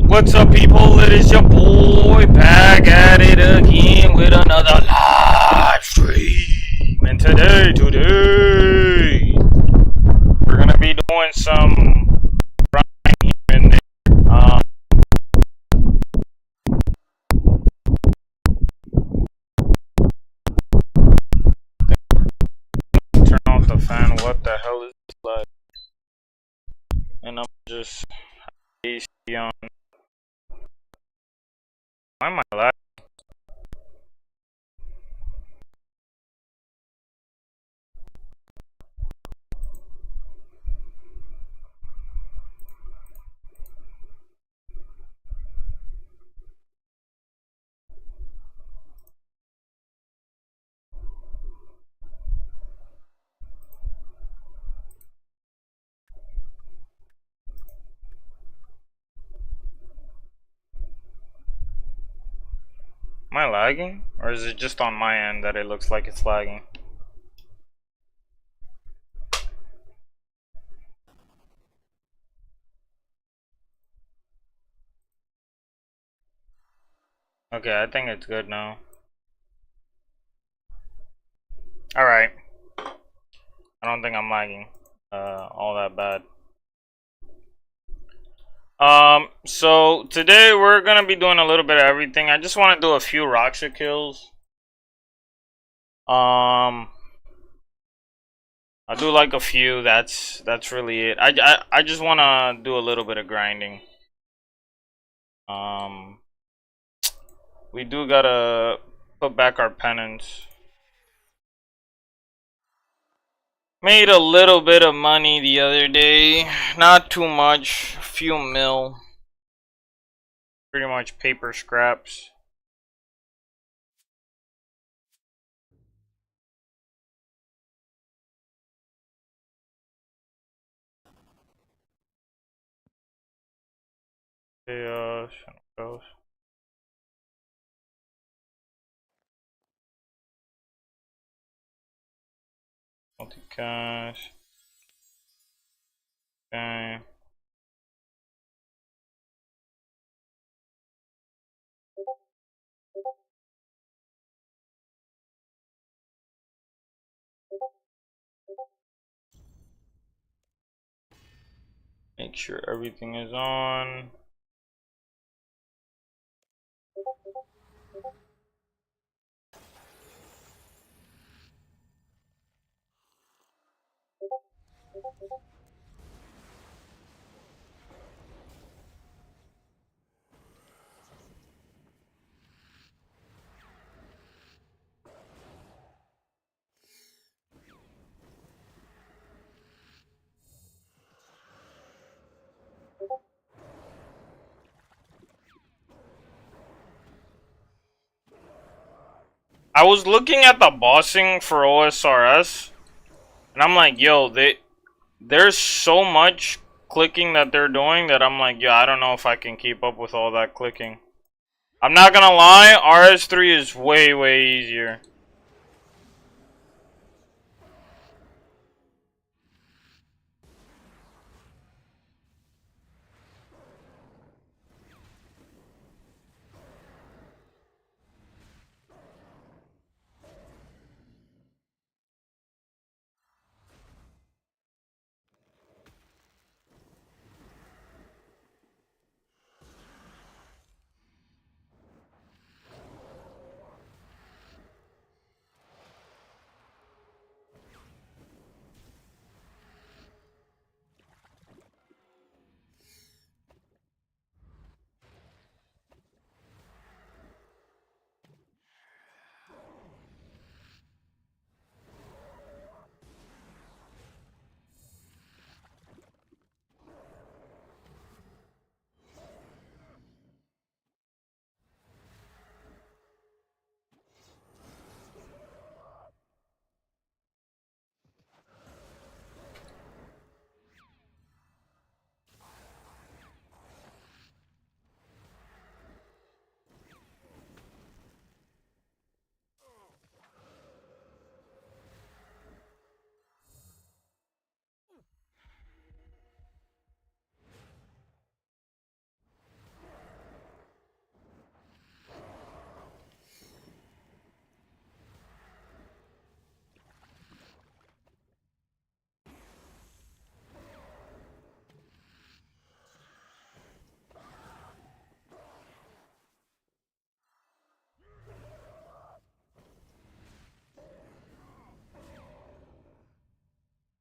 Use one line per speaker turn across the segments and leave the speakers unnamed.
What's up, people? It is your boy back at it again with another live stream. And today, we're gonna be doing some grinding here and there. Turn off the fan. What the hell is this like? And I'm just AC on. Why am I live? Am I lagging? Or is it just on my end that it looks like it's lagging? Okay, I think it's good now. Alright. I don't think I'm lagging all that bad. So today we're gonna be doing a little bit of everything. I just want to do a few Roxa kills. I'll do like a few. That's really it. I just want to do a little bit of grinding. We do gotta put back our penance. Made a little bit of money the other day, not too much, a few mil. Pretty much paper scraps. Chaos, goes. Multi-cash. Okay. Make sure everything is on. I was looking at the bossing for OSRS, and I'm like, yo, there's so much clicking that they're doing that I'm like, yo, I don't know if I can keep up with all that clicking. I'm not gonna lie, RS3 is way easier.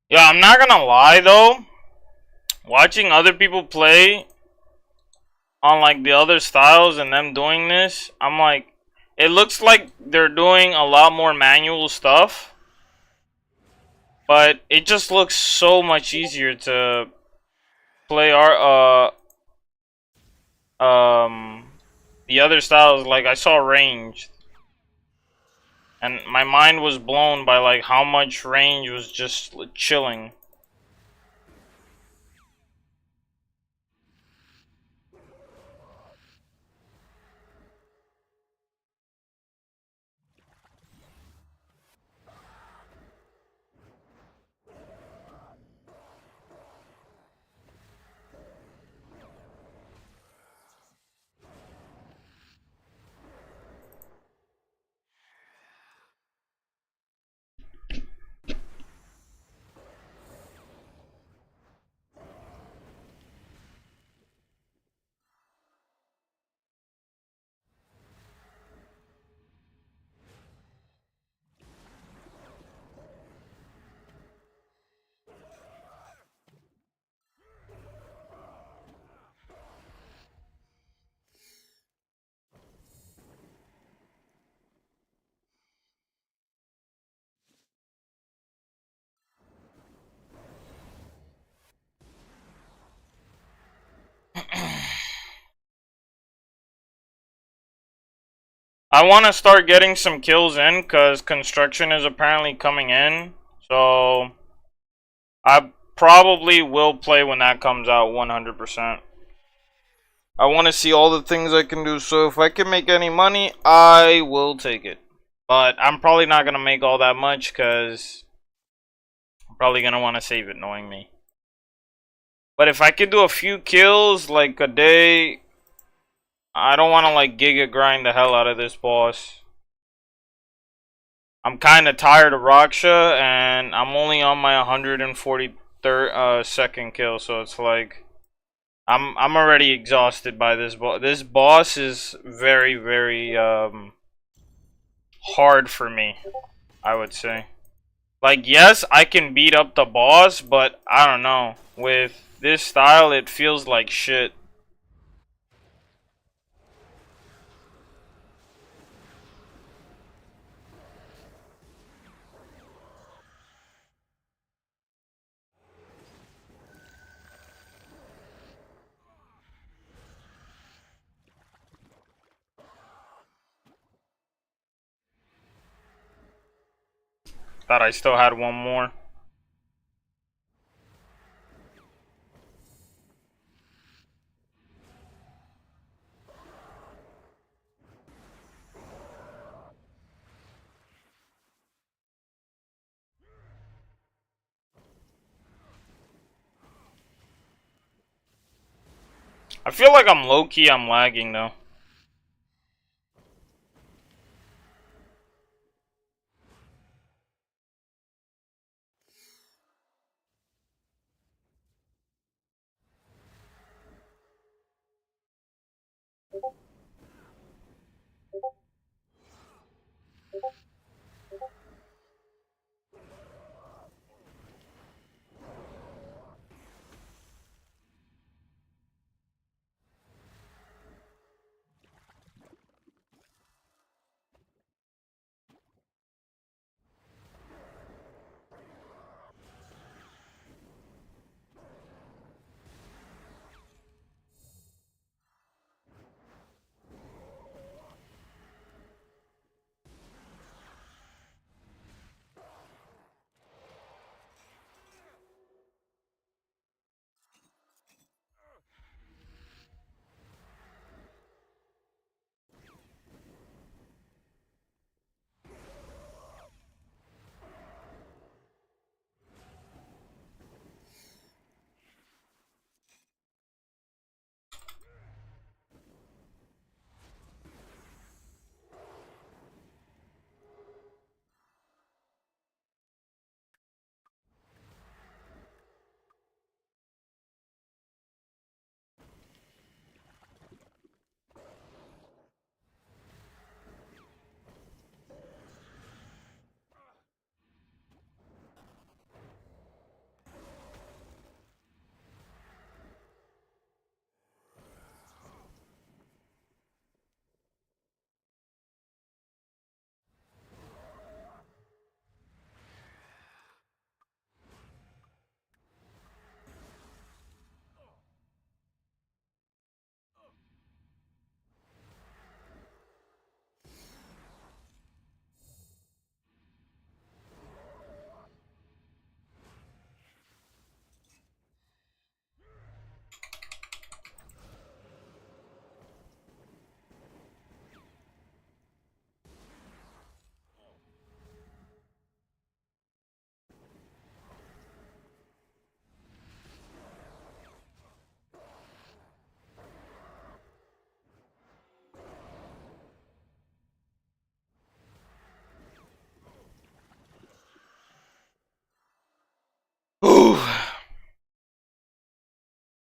Yeah, I'm not gonna lie though. Watching other people play on like the other styles and them doing this, I'm like, it looks like they're doing a lot more manual stuff, but it just looks so much easier to play our the other styles. Like I saw range, and my mind was blown by like how much range was just chilling. I want to start getting some kills in because construction is apparently coming in. So I probably will play when that comes out 100%. I want to see all the things I can do. So if I can make any money, I will take it. But I'm probably not going to make all that much because I'm probably going to want to save it knowing me. But if I could do a few kills like a day, I don't want to like giga grind the hell out of this boss. I'm kind of tired of Raksha, and I'm only on my 143rd second kill, so it's like I'm already exhausted by this boss. This boss is very hard for me, I would say. Like, yes, I can beat up the boss, but I don't know. With this style, it feels like shit. Thought I still had one more. I feel like I'm low-key, I'm lagging though.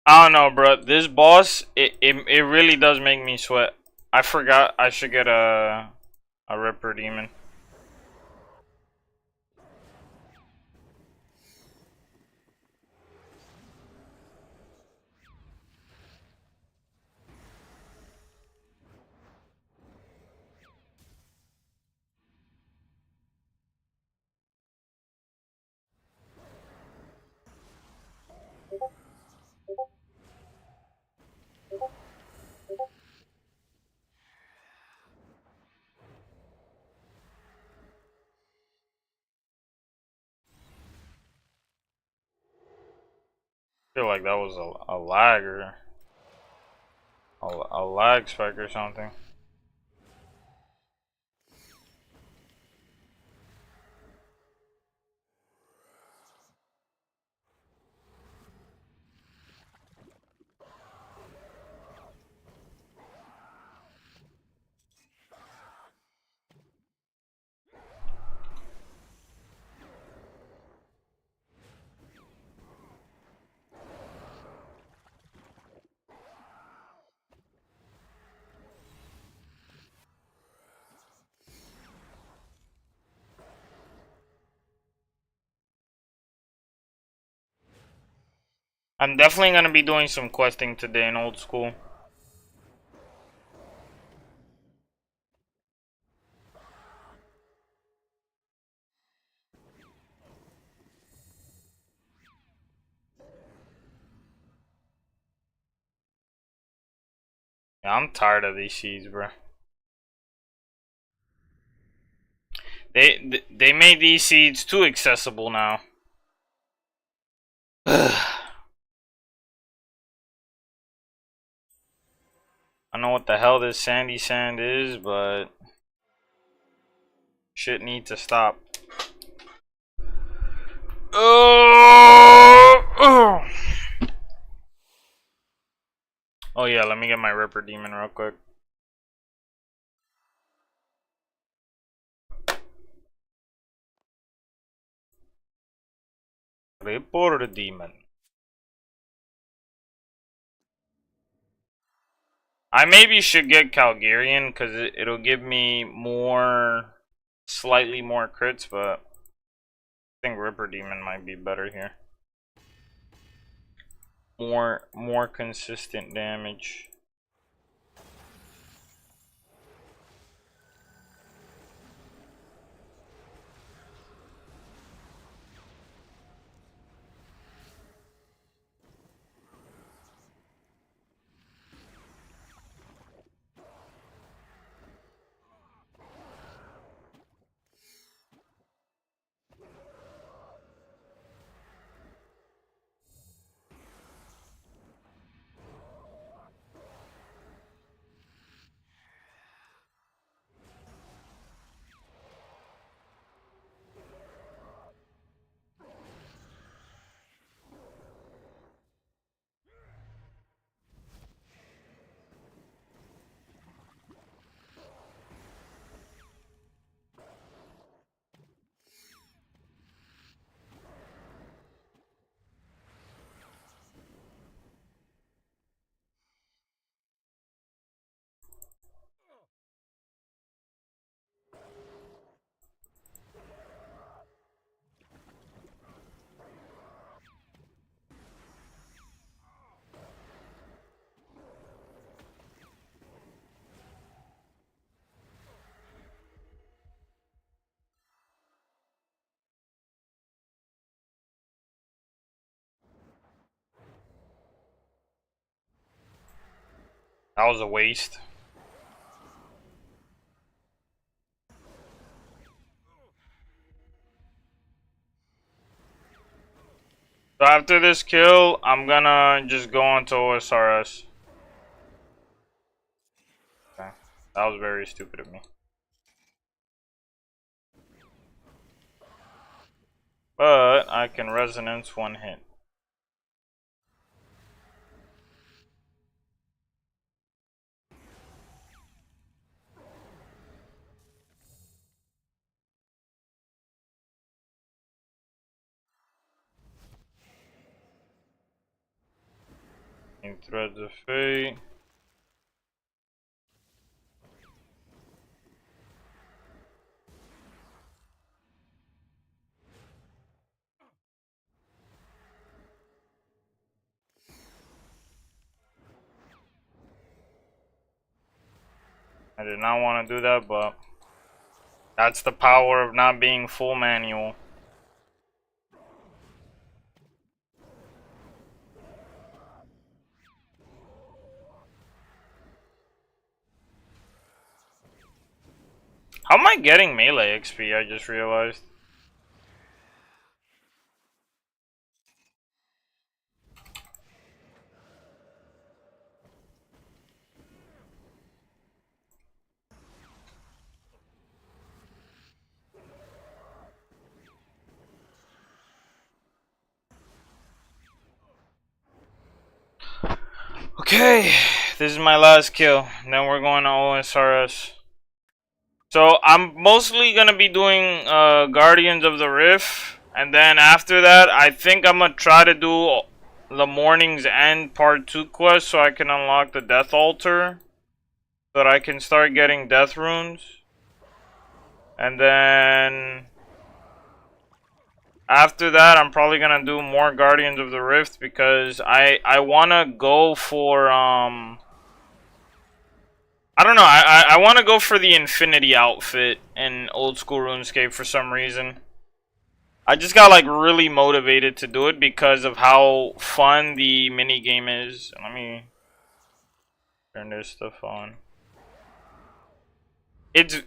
I don't know, bro. This boss, it really does make me sweat. I forgot I should get a Ripper Demon. I feel like that was a lag or a lag spike or something. I'm definitely gonna be doing some questing today in old school. Yeah, I'm tired of these seeds, bro. They made these seeds too accessible now. I don't know what the hell this sandy sand is, but shit needs to stop. Oh yeah, let me get my Ripper Demon real quick. Ripper Demon. I maybe should get Calgarian because it'll give me slightly more crits, but I think Ripper Demon might be better here. More consistent damage. That was a waste. So after this kill, I'm gonna just go on to OSRS. Okay. That was very stupid of me. But I can resonance one hit. Threads of Fate. I did not want to do that, but that's the power of not being full manual. How am I getting melee XP? I just realized. Okay, this is my last kill. Then we're going to OSRS. So I'm mostly gonna be doing Guardians of the Rift, and then after that, I think I'm gonna try to do the Morning's End Part 2 quest so I can unlock the Death Altar, so that I can start getting Death Runes. And then after that, I'm probably gonna do more Guardians of the Rift because I wanna go for I don't know, I wanna go for the Infinity outfit in old school RuneScape for some reason. I just got like really motivated to do it because of how fun the mini game is. Let me turn this stuff on. It's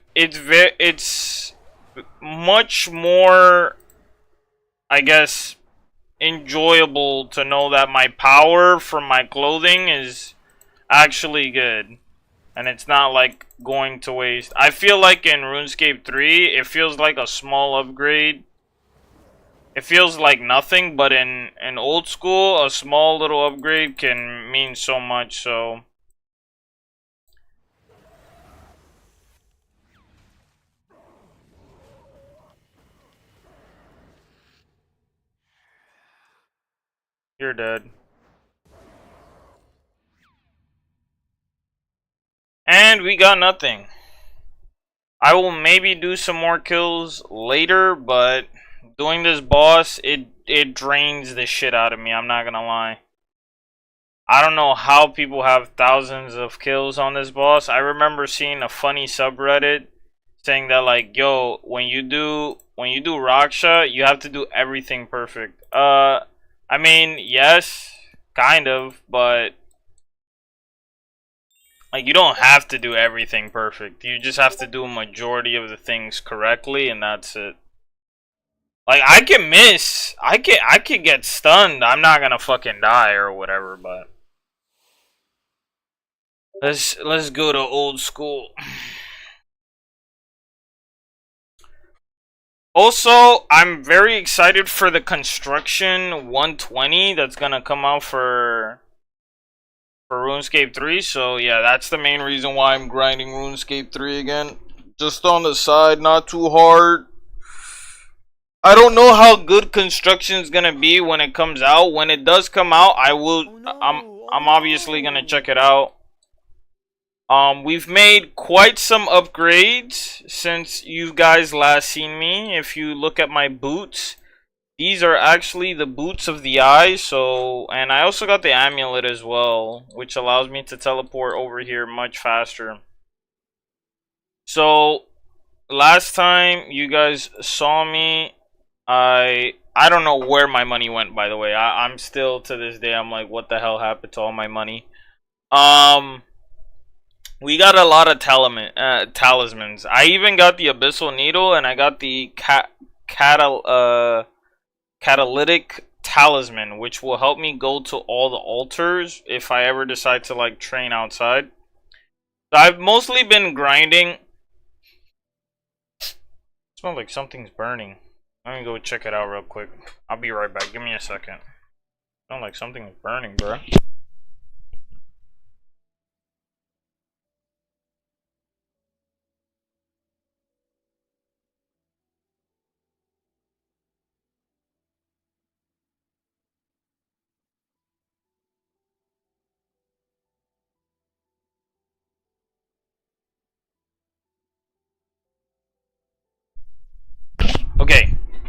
much more, I guess, enjoyable to know that my power from my clothing is actually good. And it's not like going to waste. I feel like in RuneScape 3, it feels like a small upgrade. It feels like nothing, but in old school, a small little upgrade can mean so much, so... You're dead. And we got nothing. I will maybe do some more kills later, but doing this boss, it drains the shit out of me, I'm not gonna lie. I don't know how people have thousands of kills on this boss. I remember seeing a funny subreddit saying that like, yo, when you do Raksha, you have to do everything perfect. I mean, yes, kind of, but like you don't have to do everything perfect. You just have to do a majority of the things correctly, and that's it. Like I can miss, I can get stunned. I'm not gonna fucking die or whatever, but let's go to old school. Also, I'm very excited for the Construction 120 that's gonna come out for RuneScape 3. So yeah, that's the main reason why I'm grinding RuneScape 3 again. Just on the side, not too hard. I don't know how good Construction's gonna be when it comes out. When it does come out, I will. Oh, no. I'm obviously gonna check it out. We've made quite some upgrades since you guys last seen me. If you look at my boots, these are actually the boots of the eye. So, and I also got the amulet as well, which allows me to teleport over here much faster. So, last time you guys saw me, I don't know where my money went, by the way. I'm still, to this day, I'm like, what the hell happened to all my money? We got a lot of talismans. I even got the Abyssal Needle, and I got the Catalytic Talisman, which will help me go to all the altars if I ever decide to, like, train outside. So I've mostly been grinding. It smells like something's burning. Let me go check it out real quick. I'll be right back. Give me a second. It smells like something's burning, bro.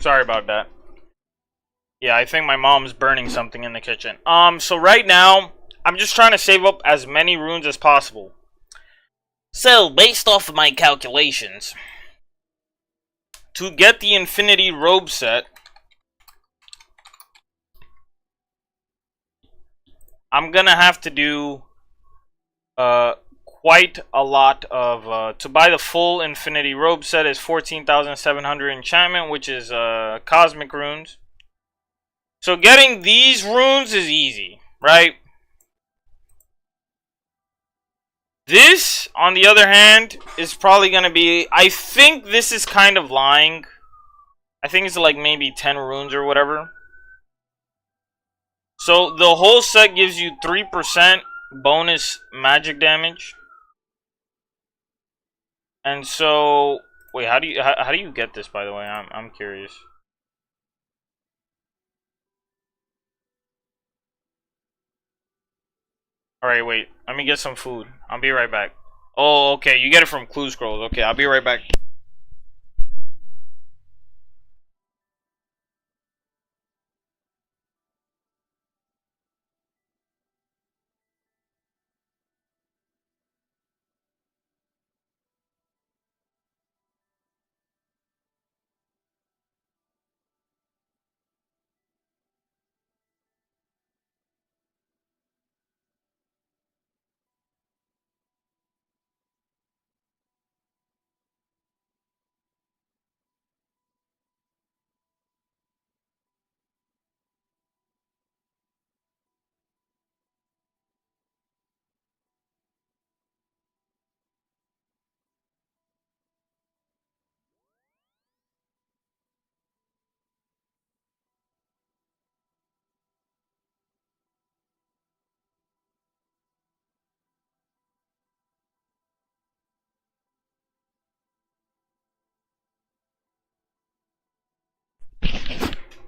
Sorry about that. Yeah, I think my mom's burning something in the kitchen. So right now, I'm just trying to save up as many runes as possible. So, based off of my calculations, to get the Infinity Robe set, I'm gonna have to do quite a lot of to buy the full Infinity Robe set is 14,700 enchantment, which is cosmic runes. So getting these runes is easy, right? This, on the other hand, is probably gonna be, I think this is kind of lying. I think it's like maybe 10 runes or whatever. So the whole set gives you 3% bonus magic damage. And so, wait, how do you get this, by the way? I'm curious. Alright, wait. Let me get some food. I'll be right back. Oh, okay. You get it from Clue Scrolls. Okay, I'll be right back.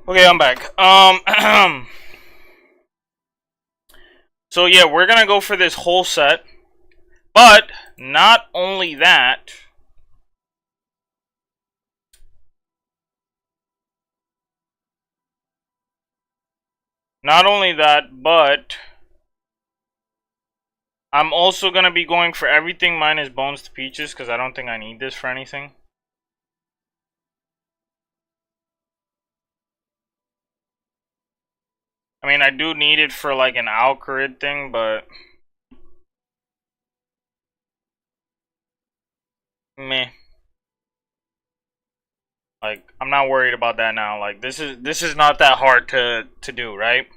Okay, I'm back. So yeah, we're gonna go for this whole set. But, not only that, but I'm also gonna be going for everything minus Bones to Peaches, because I don't think I need this for anything. I mean, I do need it for like an Alcarid thing, but meh. Like, I'm not worried about that now. Like, this is not that hard to do, right?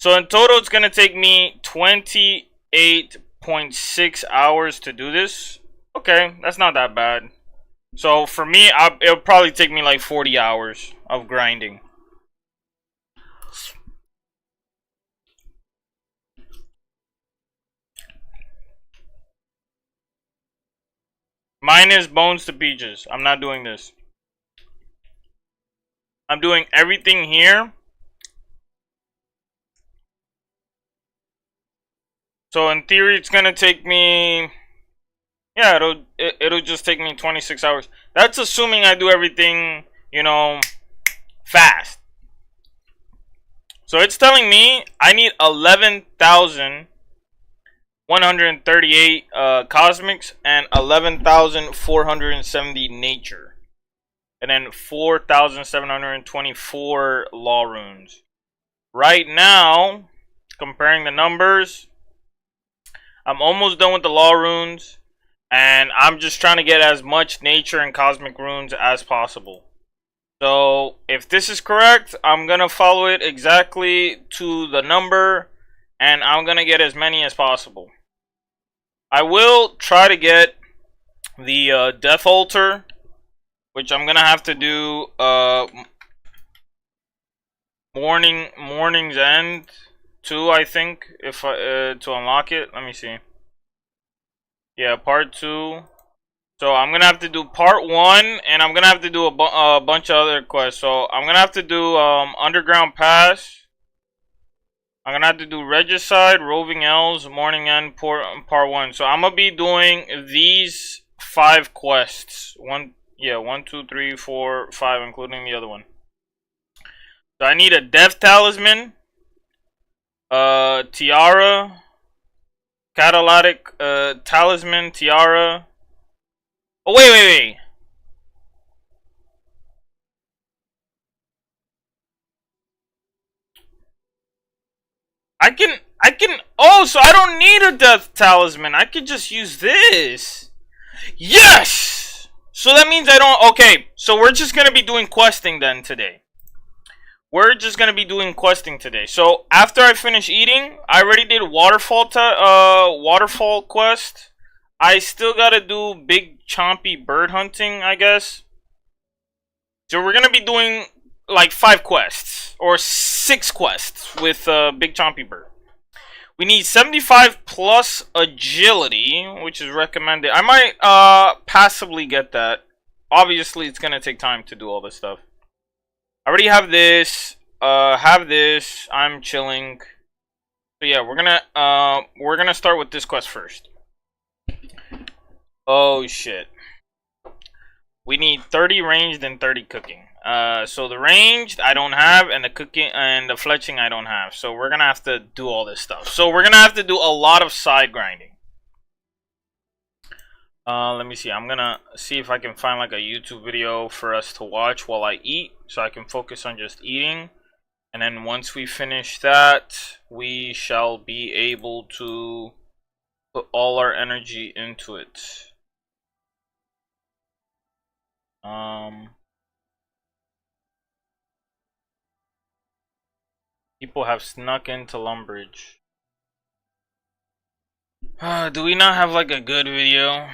So in total, it's gonna take me 28.6 hours to do this. Okay, that's not that bad. So for me, it'll probably take me like 40 hours of grinding. Mine is Bones to Peaches. I'm not doing this. I'm doing everything here. So in theory, it's gonna take me, yeah, it'll just take me 26 hours. That's assuming I do everything, you know, fast. So it's telling me I need 11,138 cosmics and 11,470 nature, and then 4,724 law runes. Right now, comparing the numbers, I'm almost done with the law runes, and I'm just trying to get as much nature and cosmic runes as possible. So if this is correct, I'm gonna follow it exactly to the number, and I'm gonna get as many as possible. I will try to get the Death Altar, which I'm gonna have to do Morning's End 2, I think, if to unlock it. Let me see. Yeah, part 2. So I'm gonna have to do part 1, and I'm gonna have to do a bunch of other quests. So I'm gonna have to do Underground Pass. I'm gonna have to do Regicide, Roving Elves, Morning End, part 1. So I'm gonna be doing these 5 quests. Yeah, 1, 2, 3, 4, 5, including the other one. So I need a Death Talisman, Tiara, Catalytic Talisman, Tiara. Oh, wait. I can, oh, so I don't need a Death Talisman. I could just use this. Yes! So that means I don't, okay, so we're just gonna be doing questing then today. We're just gonna be doing questing today. So after I finish eating, I already did waterfall quest. I still gotta do big chompy bird hunting, I guess. So we're gonna be doing like 5 quests or 6 quests with big chompy bird. We need 75 plus agility, which is recommended. I might passively get that. Obviously, it's gonna take time to do all this stuff. I already have this. Have this. I'm chilling. So yeah, we're gonna start with this quest first. Oh shit. We need 30 ranged and 30 cooking. So the ranged I don't have, and the cooking and the fletching I don't have. So we're gonna have to do all this stuff. So we're gonna have to do a lot of side grinding. Let me see. I'm gonna see if I can find like a YouTube video for us to watch while I eat, so I can focus on just eating. And then once we finish that, we shall be able to put all our energy into it. People have snuck into Lumbridge. Do we not have like a good video?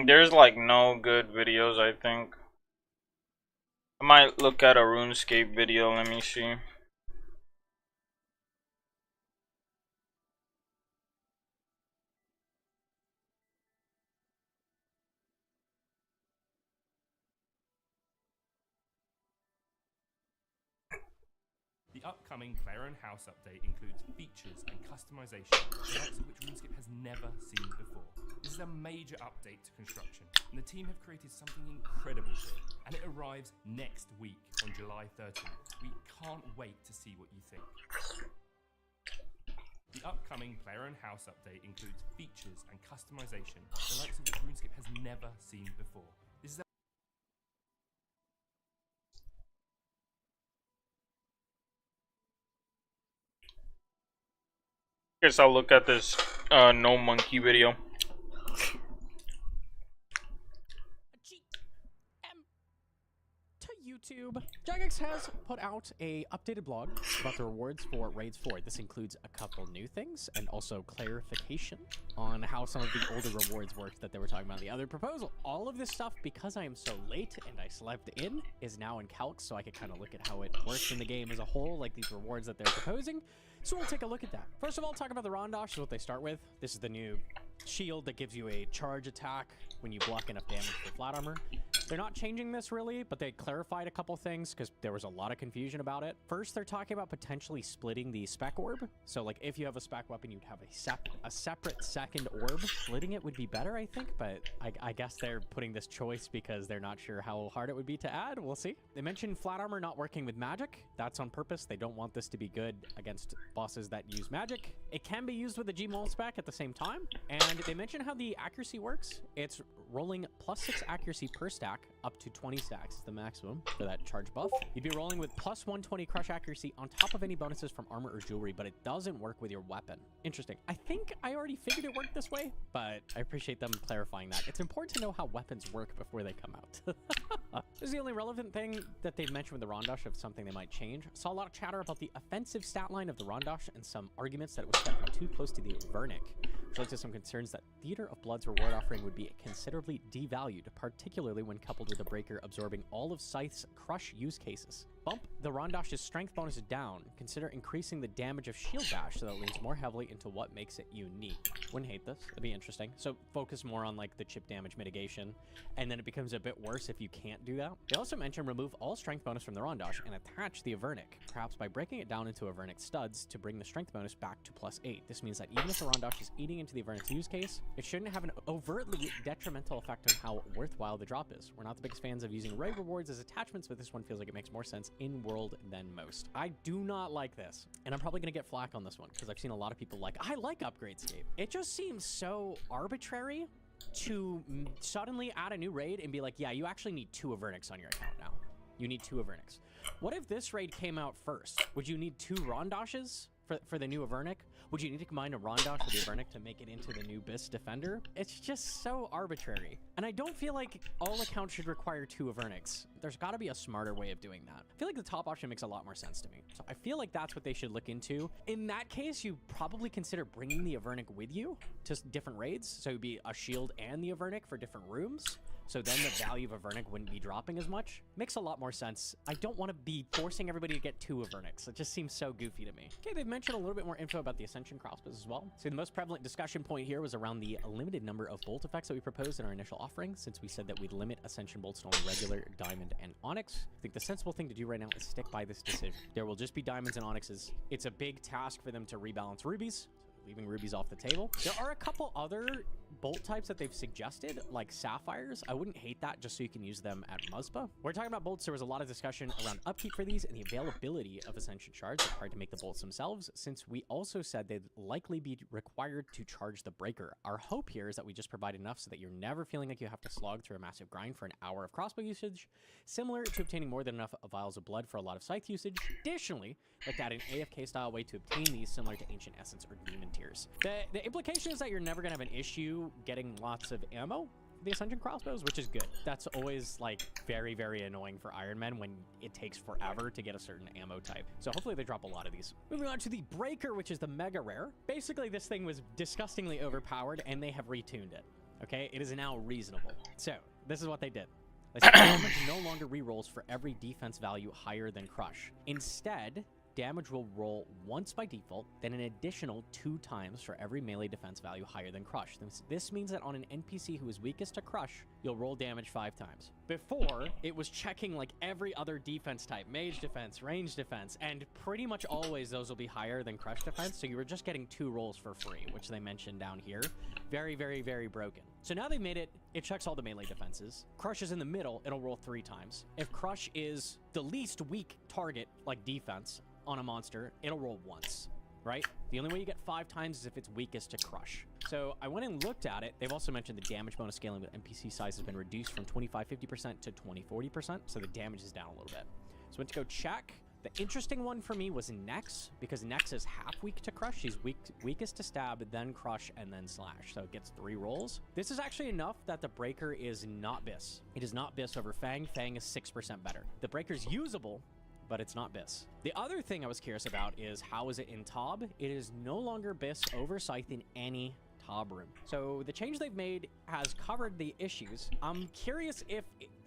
There's like no good videos, I think. I might look at a RuneScape video, let me see.
The upcoming player and house update includes features and customization, the likes of which RuneScape has never seen before. This is a major update to construction, and the team have created something incredible here, and it arrives next week on July 13th. We can't wait to see what you think. The upcoming player and house update includes features and customization, the likes of which RuneScape has never seen before. This is a
Guess I'll look at this no monkey video.
To YouTube, Jagex has put out a updated blog about the rewards for Raids 4. This includes a couple new things and also clarification on how some of the older rewards worked that they were talking about in the other proposal. All of this stuff, because I am so late and I slept in, is now in calc, so I could kind of look at how it works in the game as a whole, like these rewards that they're proposing. So we'll take a look at that. First of all, talk about the Rondosh is what they start with. This is the new shield that gives you a charge attack when you block enough damage for flat armor. They're not changing this really, but they clarified a couple things because there was a lot of confusion about it. First, they're talking about potentially splitting the spec orb. So like if you have a spec weapon, you'd have a separate second orb. Splitting it would be better, I think, but I guess they're putting this choice because they're not sure how hard it would be to add. We'll see. They mentioned flat armor not working with magic. That's on purpose. They don't want this to be good against bosses that use magic. It can be used with the Gmol spec at the same time. And they mentioned how the accuracy works. It's rolling +6 accuracy per stack up to 20 stacks is the maximum for that charge buff. You'd be rolling with +120 crush accuracy on top of any bonuses from armor or jewelry, but it doesn't work with your weapon. Interesting. I think I already figured it worked this way, but I appreciate them clarifying that. It's important to know how weapons work before they come out. This is the only relevant thing that they've mentioned with the Rondosh of something they might change. Saw a lot of chatter about the offensive stat line of the Rondosh and some arguments that it was stepping too close to the Vernic, which led to some concerns that Theater of Blood's reward offering would be considerably devalued, particularly when coupled with a breaker absorbing all of Scythe's crush use cases. Bump the Rondosh's strength bonus down. Consider increasing the damage of shield bash so that it leans more heavily into what makes it unique. Wouldn't hate this. That'd be interesting. So focus more on like the chip damage mitigation, and then it becomes a bit worse if you can't do that. They also mentioned remove all strength bonus from the Rondosh and attach the Avernic, perhaps by breaking it down into Avernic studs to bring the strength bonus back to +8. This means that even if the Rondosh is eating into the Avernic's use case, it shouldn't have an overtly detrimental effect on how worthwhile the drop is. We're not the biggest fans of using raid rewards as attachments, but this one feels like it makes more sense in world than most. I do not like this, and I'm probably gonna get flack on this one because I've seen a lot of people like, I like Upgradescape. It just seems so arbitrary to suddenly add a new raid and be like, yeah, you actually need 2 Avernics on your account now. You need 2 Avernics. What if this raid came out first? Would you need 2 Rondoshes for the new Avernic? Would you need to combine a Rondosh with the Avernic to make it into the new Bis Defender? It's just so arbitrary. And I don't feel like all accounts should require 2 Avernics. There's got to be a smarter way of doing that. I feel like the top option makes a lot more sense to me. So I feel like that's what they should look into. In that case, you probably consider bringing the Avernic with you to different raids. So it would be a shield and the Avernic for different rooms. So then the value of Avernic wouldn't be dropping as much. Makes a lot more sense. I don't want to be forcing everybody to get 2 Avernics. It just seems so goofy to me. Okay, they've mentioned a little bit more info about the Ascension crossbows as well. So the most prevalent discussion point here was around the limited number of bolt effects that we proposed in our initial offering, since we said that we'd limit Ascension bolts to only regular, diamond, and onyx. I think the sensible thing to do right now is stick by this decision. There will just be diamonds and onyxes. It's a big task for them to rebalance rubies, leaving rubies off the table. There are a couple other bolt types that they've suggested, like sapphires. I wouldn't hate that just so you can use them at Muzba. We're talking about bolts. There was a lot of discussion around upkeep for these and the availability of Ascension shards required to make the bolts themselves, since we also said they'd likely be required to charge the breaker. Our hope here is that we just provide enough so that you're never feeling like you have to slog through a massive grind for an hour of crossbow usage, similar to obtaining more than enough vials of blood for a lot of scythe usage. Additionally, like to add an AFK style way to obtain these, similar to Ancient Essence or Demon Tears. The implication is that you're never gonna have an issue getting lots of ammo for the Ascension crossbows, which is good. That's always like very, very annoying for Iron Men when it takes forever to get a certain ammo type. So hopefully they drop a lot of these. Moving on to the Breaker, which is the mega rare. Basically, this thing was disgustingly overpowered and they have retuned it. Okay, it is now reasonable. So this is what they did. They said damage no longer rerolls for every defense value higher than Crush. Instead, damage will roll once by default, then an additional 2 times for every melee defense value higher than Crush. This means that on an NPC who is weakest to Crush, you'll roll damage 5 times. Before, it was checking like every other defense type, mage defense, range defense, and pretty much always those will be higher than Crush defense, so you were just getting 2 rolls for free, which they mentioned down here. Very, very, very broken. So now they've made it, it checks all the melee defenses. Crush is in the middle, it'll roll 3 times. If Crush is the least weak target, like defense, on a monster, it'll roll once, right? The only way you get 5 times is if it's weakest to Crush. So I went and looked at it. They've also mentioned the damage bonus scaling with NPC size has been reduced from 25-50% to 20-40%, so the damage is down a little bit. So I went to go check. The interesting one for me was Nex, because Nex is half weak to Crush. She's weakest to stab, then Crush, and then Slash. So it gets 3 rolls. This is actually enough that the Breaker is not Bis. It is not Bis over Fang. Fang is 6% better. The Breaker's usable, but it's not Bis. The other thing I was curious about is how is it in Tob? It is no longer Bis over Scythe in any Tob room. So the change they've made has covered the issues. I'm curious if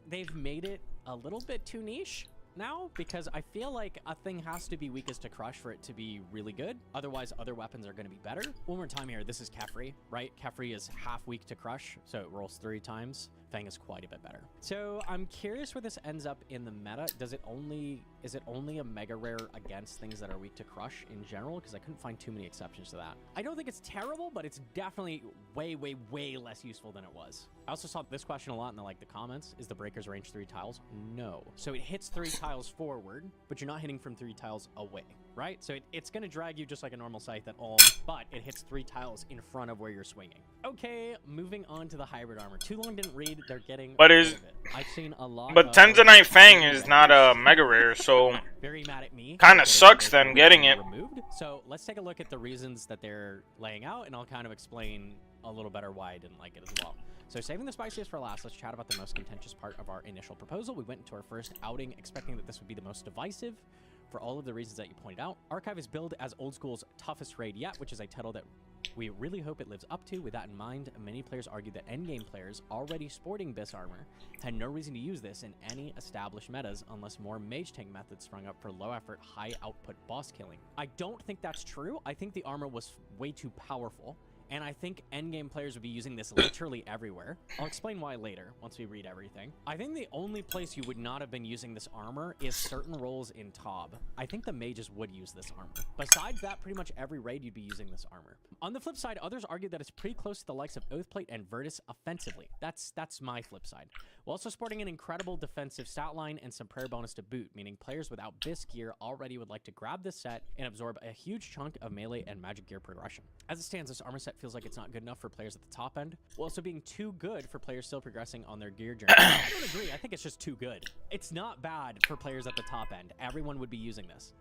they've made it a little bit too niche now, because I feel like a thing has to be weakest to Crush for it to be really good. Otherwise, other weapons are going to be better. One more time here. This is Kefri, right? Kefri is half weak to Crush, so it rolls 3 times. Fang is quite a bit better. So I'm curious where this ends up in the meta. Is it only a mega rare against things that are weak to Crush in general? Because I couldn't find too many exceptions to that. I don't think it's terrible, but it's definitely way, way, way less useful than it was. I also saw this question a lot in the comments. Is the Breaker's range 3 tiles? No. So it hits 3 tiles forward, but you're not hitting from 3 tiles away, right? So it's going to drag you just like a normal scythe at all, but it hits 3 tiles in front of where you're swinging. Okay, moving on to the hybrid armor. Too long didn't read. They're getting
but
rid of it. I've seen a lot.
But Tanzanite Fang is not a mega rare, so
very mad at me.
kind of sucks them getting it.
Removed. So let's take a look at the reasons that they're laying out, and I'll kind of explain a little better why I didn't like it as well. So saving the spiciest for last, let's chat about the most contentious part of our initial proposal. We went into our first outing expecting that this would be the most divisive for all of the reasons that you pointed out. Archive is billed as Old School's toughest raid yet, which is a title that We really hope it lives up to. With that in mind, many players argue that endgame players already sporting BIS armor had no reason to use this in any established metas unless more mage tank methods sprung up for low effort, high output boss killing. I don't think that's true. I think the armor was way too powerful, and I think endgame players would be using this literally everywhere. I'll explain why later, once we read everything. I think the only place you would not have been using this armor is certain roles in TOB. I think the mages would use this armor. Besides that, pretty much every raid you'd be using this armor. On the flip side, others argue that it's pretty close to the likes of Oathplate and Virtus offensively. That's my flip side. While also sporting an incredible defensive stat line and some prayer bonus to boot, meaning players without BIS gear already would like to grab this set and absorb a huge chunk of melee and magic gear progression. As it stands, this armor set feels like it's not good enough for players at the top end, while also being too good for players still progressing on their gear journey. I don't agree. I think it's just too good. It's not bad for players at the top end. Everyone would be using this.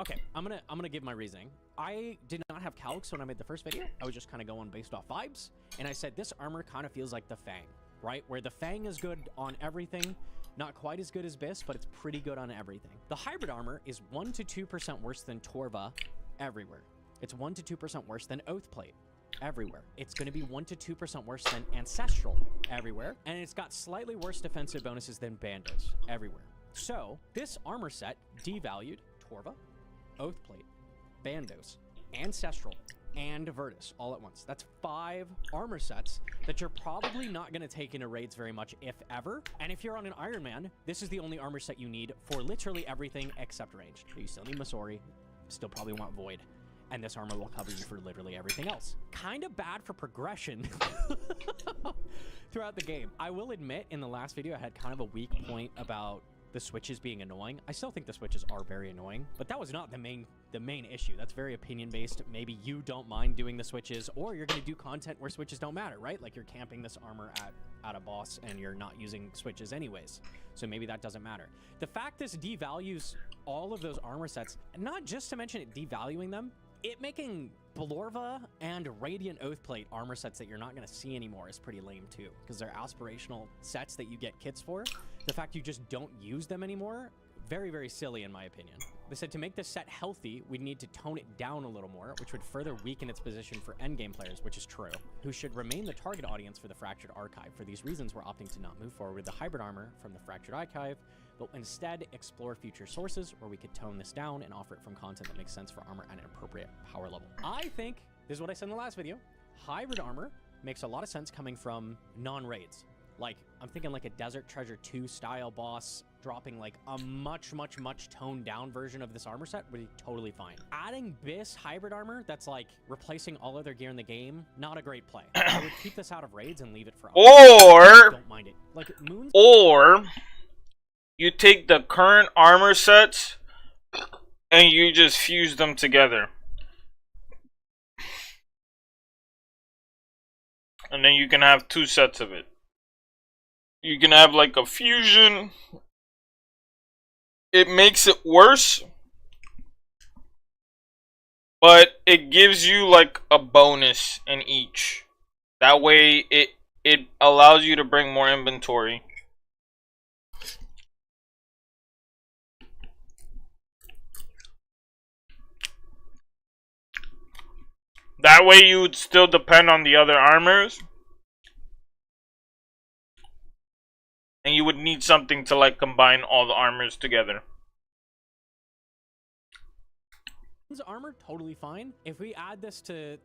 Okay, I'm gonna give my reasoning. I did not have calcs when I made the first video. I was just kind of going based off vibes, and I said this armor kind of feels like the Fang, right? Where the Fang is good on everything, not quite as good as BIS, but it's pretty good on everything. The hybrid armor is 1 to 2% worse than Torva everywhere. It's 1 to 2% worse than Oathplate everywhere. It's going to be 1 to 2% worse than Ancestral everywhere, and it's got slightly worse defensive bonuses than Bandos everywhere. So this armor set devalued Torva, Oathplate, Bandos, Ancestral, and Virtus all at once. That's 5 armor sets that you're probably not going to take into raids very much, if ever. And if you're on an Iron Man, this is the only armor set you need for literally everything except range. You still need Masori, still probably want Void, and this armor will cover you for literally everything else. Kind of bad for progression throughout the game. I will admit, in the last video, I had kind of a weak point about the switches being annoying. I still think the switches are very annoying, but that was not the main issue. That's very opinion-based. Maybe you don't mind doing the switches, or you're going to do content where switches don't matter, right? Like you're camping this armor at a boss and you're not using switches anyways. So maybe that doesn't matter. The fact this devalues all of those armor sets, not just to mention it devaluing them, it making Blorva and Radiant Oathplate armor sets that you're not going to see anymore is pretty lame too, because they're aspirational sets that you get kits for. The fact you just don't use them anymore, very, very silly in my opinion. They said to make this set healthy, we'd need to tone it down a little more, which would further weaken its position for endgame players, which is true, who should remain the target audience for the Fractured Archive. For these reasons, we're opting to not move forward with the hybrid armor from the Fractured Archive, but instead explore future sources where we could tone this down and offer it from content that makes sense for armor at an appropriate power level. I think, this is what I said in the last video, hybrid armor makes a lot of sense coming from non-raids. Like, I'm thinking like a Desert Treasure 2 style boss dropping like a much toned down version of this armor set would be totally fine. Adding BIS hybrid armor that's like replacing all other gear in the game, not a great play. I would keep this out of raids and leave it for
Or
don't mind it. Like Moons.
Or you take the current armor sets and you just fuse them together. And then you can have 2 sets of it. You can have like a fusion. It makes it worse, but it gives you like a bonus in each. That way it allows you to bring more inventory. That way you would still depend on the other armors. And you would need something to like combine all the armors together.
Armor, totally fine. If we add this to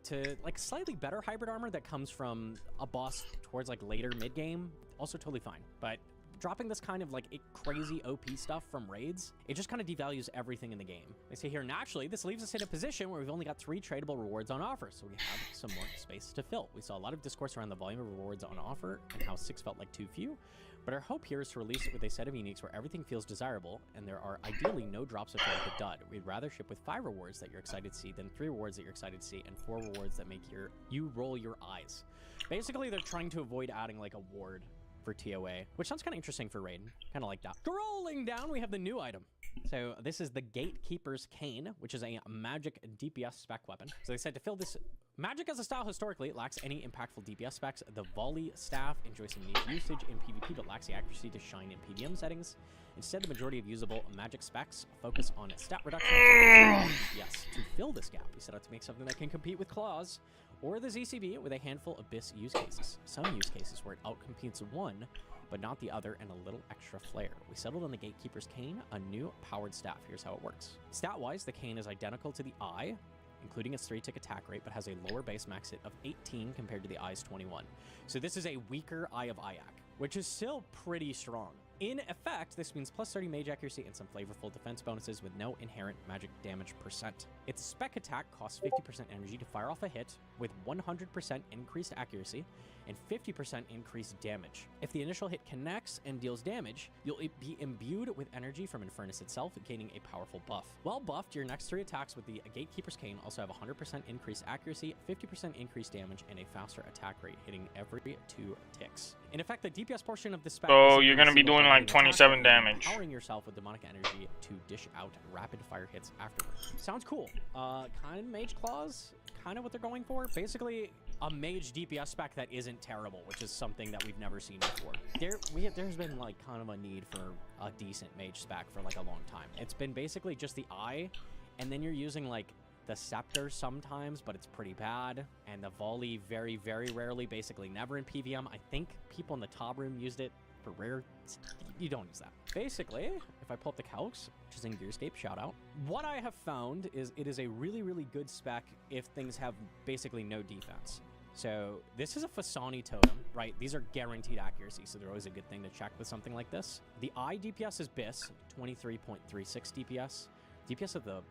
like slightly better hybrid armor that comes from a boss towards like later mid game, also totally fine. But dropping this kind of like crazy OP stuff from raids, it just kind of devalues everything in the game. They say here, naturally, this leaves us in a position where we've only got 3 tradable rewards on offer, so we have some more space to fill. We saw a lot of discourse around the volume of rewards on offer and how 6 felt like too few, but our hope here is to release it with a set of uniques where everything feels desirable and there are ideally no drops that feel like a dud. We'd rather ship with 5 rewards that you're excited to see than 3 rewards that you're excited to see and 4 rewards that make you roll your eyes. Basically, they're trying to avoid adding like a ward for TOA, which sounds kind of interesting for raid. Kind of like that. Scrolling down, we have the new item. So this is the Gatekeeper's Cane, which is a magic DPS spec weapon. So they said to fill this magic as a style historically, it lacks any impactful DPS specs. The volley staff enjoys some niche usage in PvP, but lacks the accuracy to shine in PvM settings. Instead, the majority of usable magic specs focus on stat reduction. Yes, to fill this gap, we set out to make something that can compete with Claws or the ZCB with a handful of Abyss use cases. Some use cases where it outcompetes one, but not the other, and a little extra flair. We settled on the Gatekeeper's Cane, a new powered staff. Here's how it works. Stat-wise, the cane is identical to the Eye, including its 3-tick attack rate, but has a lower base max hit of 18 compared to the Eye's 21. So this is a weaker Eye of Yak, which is still pretty strong. In effect, this means plus 30 mage accuracy and some flavorful defense bonuses with no inherent magic damage percent. Its spec attack costs 50% energy to fire off a hit with 100% increased accuracy and 50% increased damage. If the initial hit connects and deals damage, you'll be imbued with energy from Infernus itself, gaining a powerful buff. While buffed, your next 3 attacks with the Gatekeeper's Cane also have 100% increased accuracy, 50% increased damage, and a faster attack rate, hitting every 2 ticks. In effect, the DPS portion of the spec...
So you're gonna be doing like 27 damage.
Powering yourself with demonic energy to dish out rapid fire hits afterwards. Sounds cool. Kind of Mage Claws, kind of what they're going for. Basically, a mage DPS spec that isn't terrible, which is something that we've never seen before. There's been like kind of a need for a decent mage spec for like a long time. It's been basically just the Eye, and then you're using like the Scepter sometimes, but it's pretty bad. And the Volley very, very rarely, basically never in PvM. I think people in the top room used it for rare. You don't use that. Basically, if I pull up the calcs, which is in Gearscape, shout out. What I have found is it is a really, really good spec if things have basically no defense. So this is a Fasani totem, right? These are guaranteed accuracy, so they're always a good thing to check with something like this. The Eye DPS is BIS, 23.36 DPS. DPS of the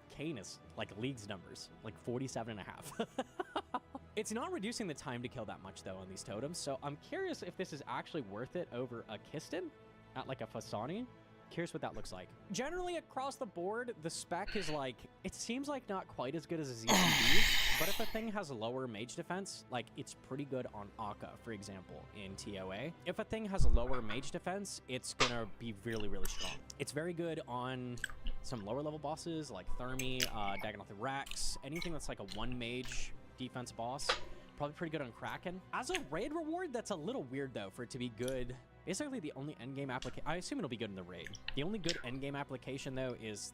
cane is like leagues numbers, like 47.5. It's not reducing the time to kill that much though on these totems, so I'm curious if this is actually worth it over a Kiston at like a Fasani. Curious what that looks like. Generally across the board, the spec is like, it seems like not quite as good as a ZCB, but if a thing has lower mage defense, like it's pretty good on Akka, for example, in TOA. If a thing has lower mage defense, it's gonna be really, really strong. It's very good on some lower level bosses like Thermi, Dagonoth Rex, anything that's like a 1 mage defense boss. Probably pretty good on Kraken. As a raid reward, that's a little weird though for it to be good. Basically, the only endgame application, I assume it'll be good in the raid. The only good endgame application though is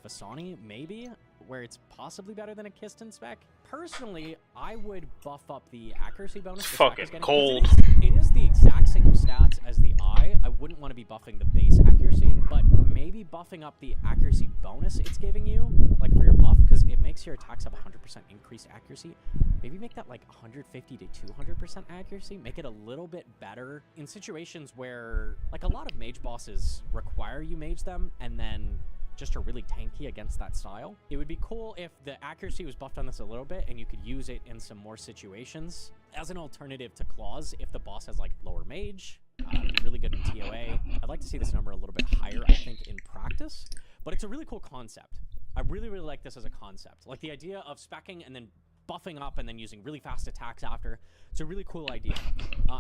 Fasani, maybe, where it's possibly better than a Kiston spec. Personally, I would buff up the accuracy bonus.
Fucking cold.
It is the exact same stats as the Eye. I wouldn't want to be buffing the base accuracy, but maybe buffing up the accuracy bonus it's giving you, like for your buff, because it makes your attacks have 100% increased accuracy. Maybe make that like 150 to 200% accuracy. Make it a little bit better in situations where, like, a lot of mage bosses require you mage them, and then just are really tanky against that style. It would be cool if the accuracy was buffed on this a little bit and you could use it in some more situations as an alternative to Claws. If the boss has like lower mage, it'd be really good in TOA. I'd like to see this number a little bit higher, I think, in practice, but it's a really cool concept. I really, really like this as a concept. Like the idea of speccing and then buffing up and then using really fast attacks after. It's a really cool idea.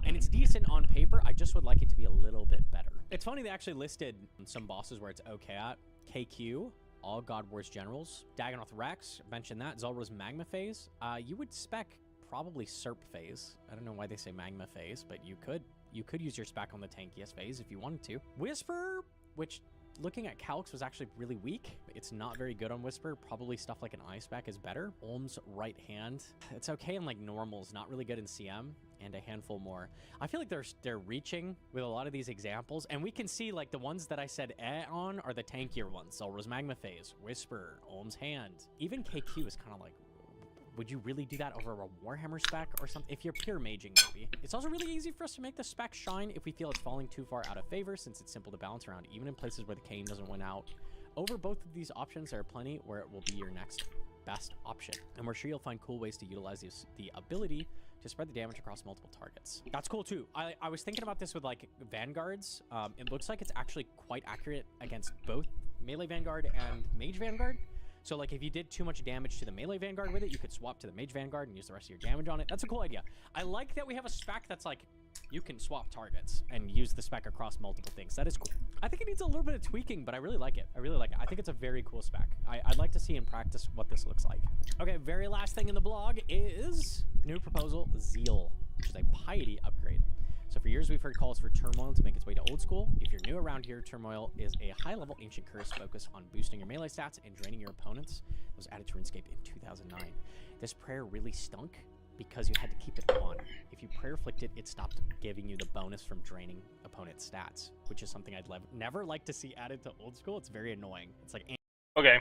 And it's decent on paper. I just would like it to be a little bit better. It's funny they actually listed some bosses where it's okay at. KQ, all God Wars Generals. Dagonoth Rex, mentioned that. Zulrah's Magma Phase. You would spec probably Serp Phase. I don't know why they say Magma Phase, but you could use your spec on the tankiest phase if you wanted to. Whisper, which looking at calcs was actually really weak. It's not very good on Whisper. Probably stuff like an Eye spec is better. Olm's Right Hand. It's okay in like normals, not really good in CM, and a handful more. I feel like they're reaching with a lot of these examples, and we can see like the ones that I said on are the tankier ones. Zulrah's Magma Phase, Whisper, Olm's Hand. Even KQ is kind of like, would you really do that over a Warhammer spec or something? If you're pure maging, maybe. It's also really easy for us to make the spec shine if we feel it's falling too far out of favor, since it's simple to balance around, even in places where the cane doesn't win out. Over both of these options, there are plenty where it will be your next best option. And we're sure you'll find cool ways to utilize the ability to spread the damage across multiple targets. That's cool too. I was thinking about this with like Vanguards. It looks like it's actually quite accurate against both Melee Vanguard and Mage Vanguard. So like if you did too much damage to the melee vanguard with it, you could swap to the mage vanguard and use the rest of your damage on it. That's a cool idea. I like that we have a spec that's like, you can swap targets and use the spec across multiple things. That is cool. I think it needs a little bit of tweaking, but I really like it. I really like it. I think it's a very cool spec. I'd like to see in practice what this looks like. Okay, very last thing in the blog is new proposal, Zeal, which is a piety upgrade. So for years, we've heard calls for Turmoil to make its way to Old School. If you're new around here, Turmoil is a high-level ancient curse focused on boosting your melee stats and draining your opponents. It was added to RuneScape in 2009. This prayer really stunk because you had to keep it on. If you prayer flicked it, it stopped giving you the bonus from draining opponent stats, which is something I'd never like to see added to Old School. It's very annoying. It's like...
Okay.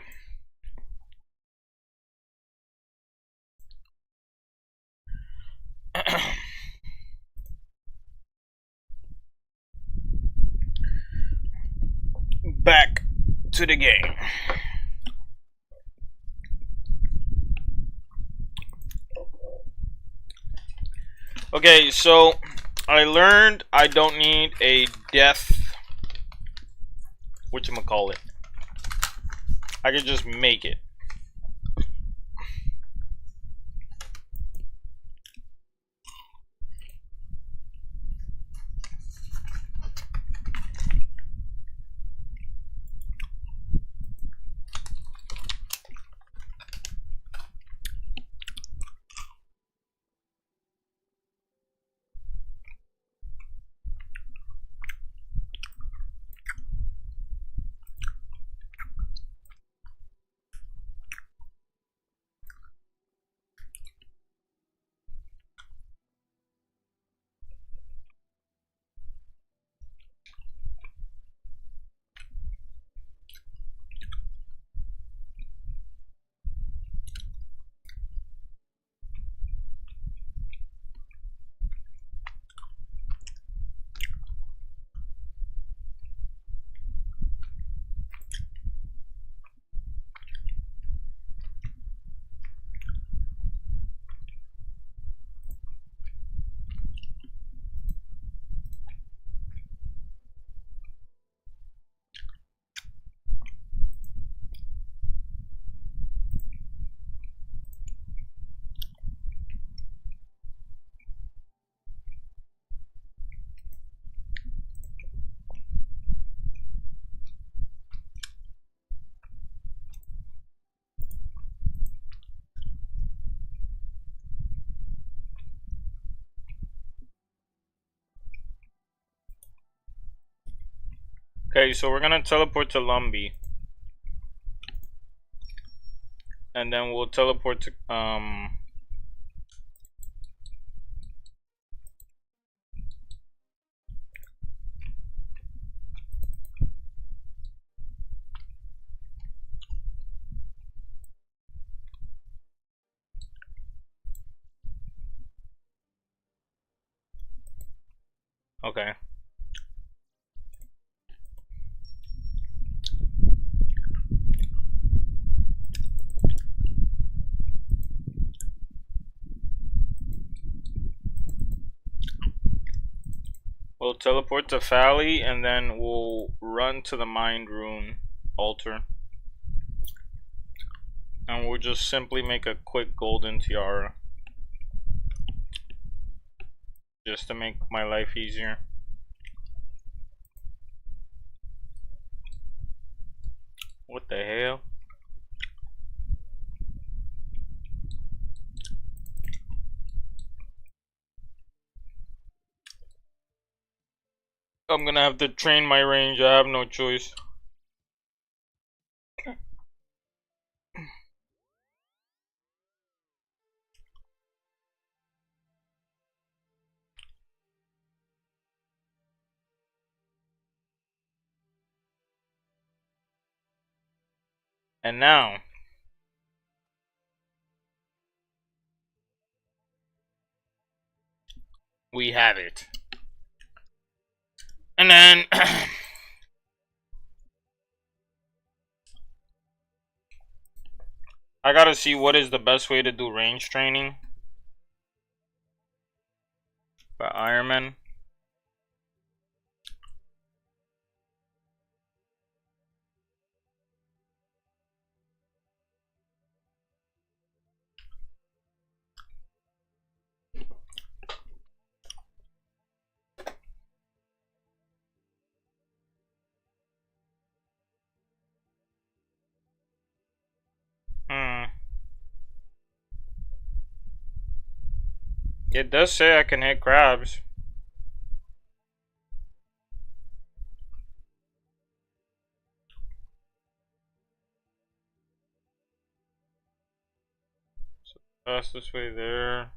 Back to the game. Okay, so I learned I don't need a death, whatchamacallit. I can just make it. Okay, so we're gonna teleport to Lumbee. And then we'll teleport to, okay. We'll teleport to Fally, and then we'll run to the Mind Rune altar. And we'll just simply make a quick golden tiara. Just to make my life easier. What the hell? I'm gonna have to train my range. I have no choice. And now we have it. And then I gotta see what is the best way to do range training. But Ironman. It does say I can hit crabs. So fastest way there.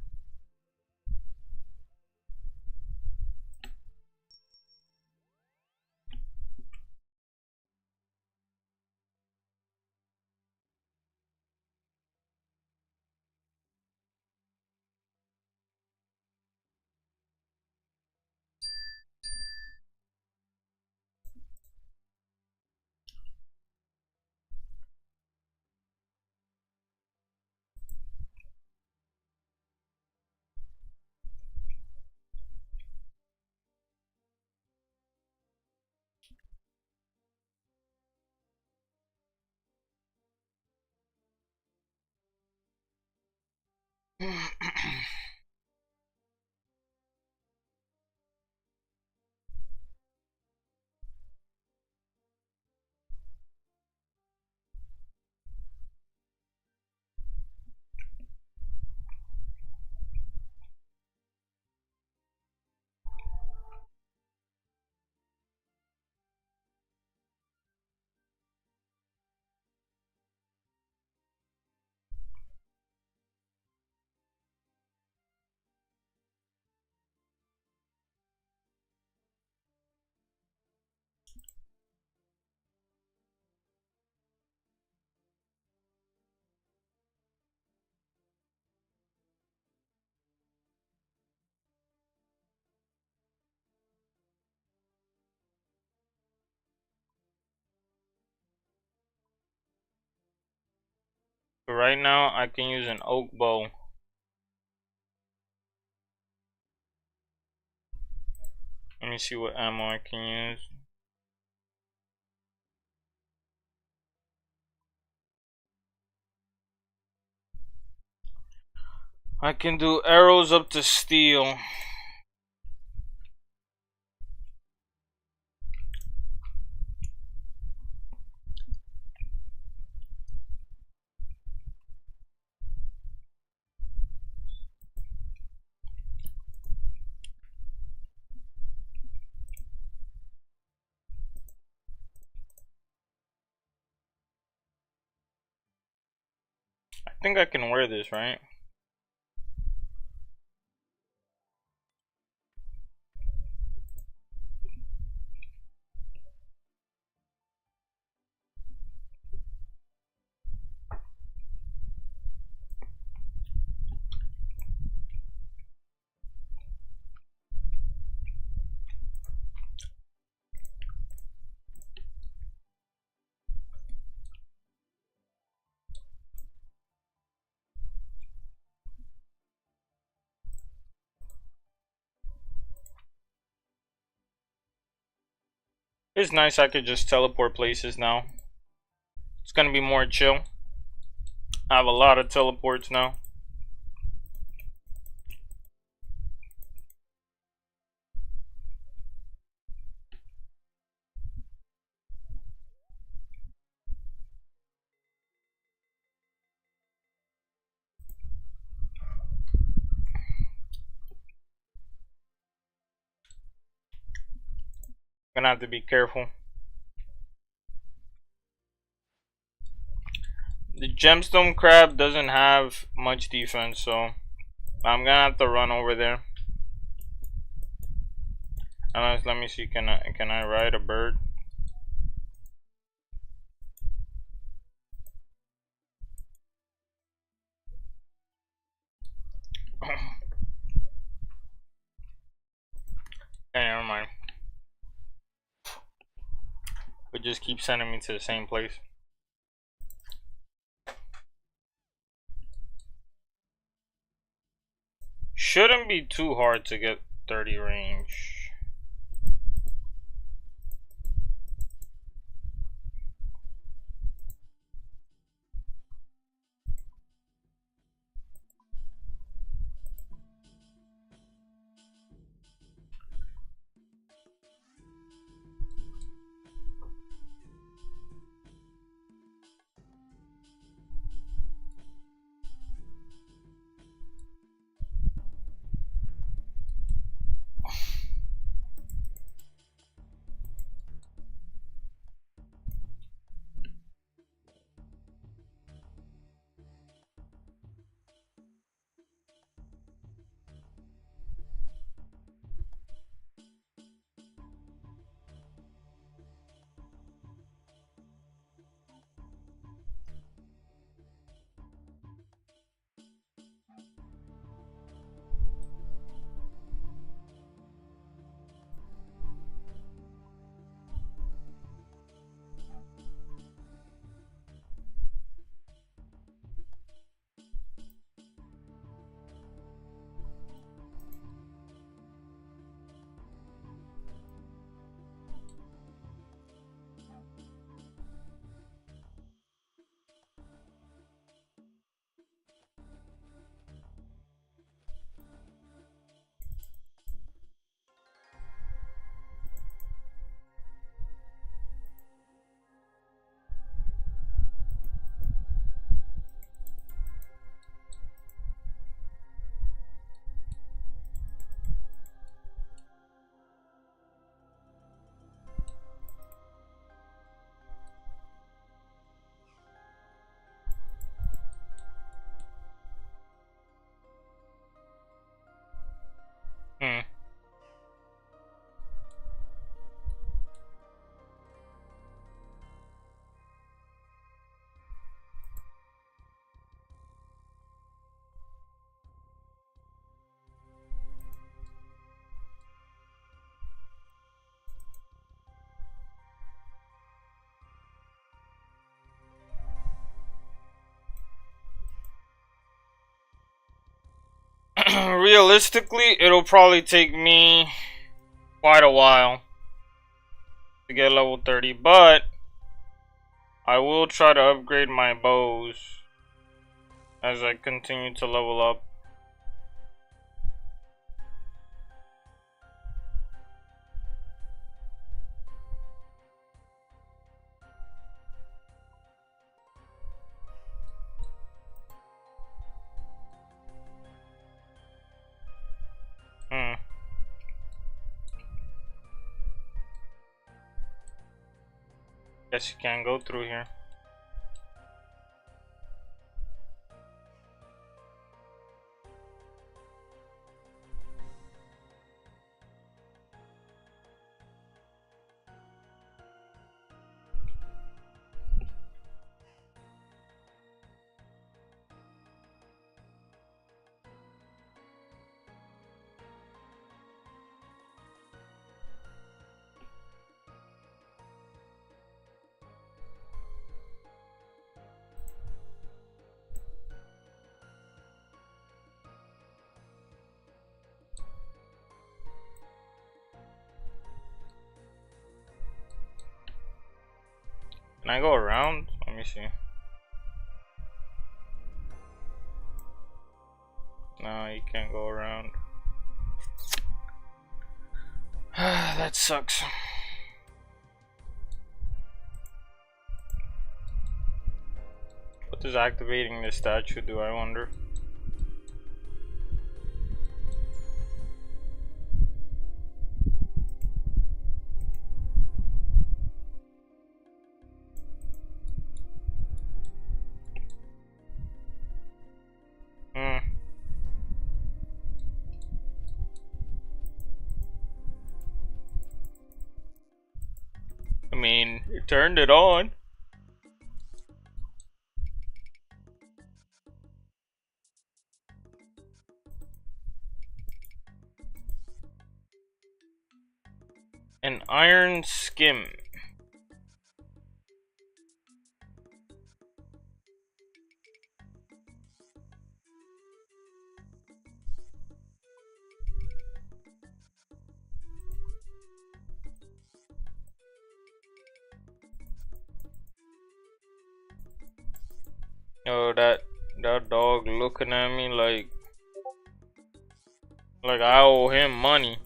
So right now I can use an oak bow. Let me see what ammo I can use. I can do arrows up to steel. I think I can wear this, right? It's nice I could just teleport places now. It's gonna be more chill. I have a lot of teleports now. Gonna have to be careful. The gemstone crab doesn't have much defense, so I'm gonna have to run over there. Unless, let me see, can I ride a bird? Okay, never mind. It just keeps sending me to the same place. Shouldn't be too hard to get 30 range. realistically, it'll probably take me quite a while to get level 30, but I will try to upgrade my bows as I continue to level up. Guess you can't go through here. Can I go around? Let me see. No, you can't go around. That sucks. What does activating this statue do, I wonder? I mean, you turned it on. An iron skim. Oh, that dog looking at me like I owe him money.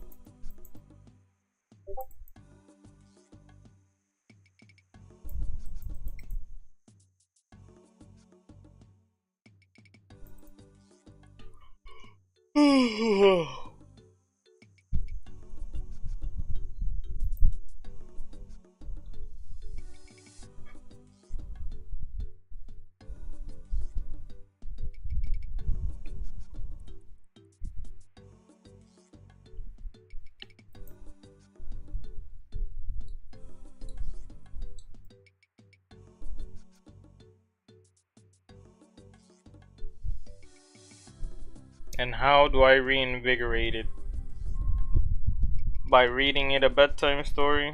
And how do I reinvigorate it? By reading it a bedtime story?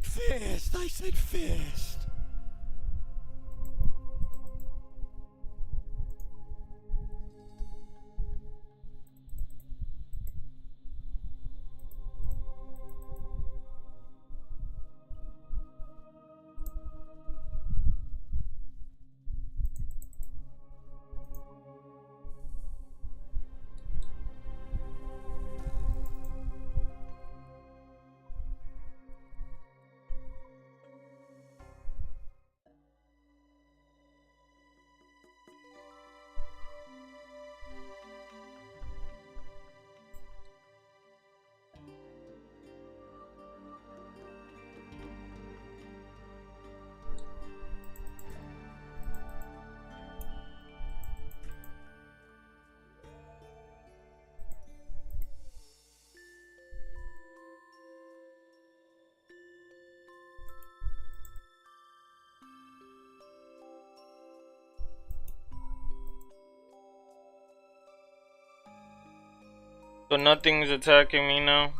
Fist! I said fist!
So nothing's attacking me now.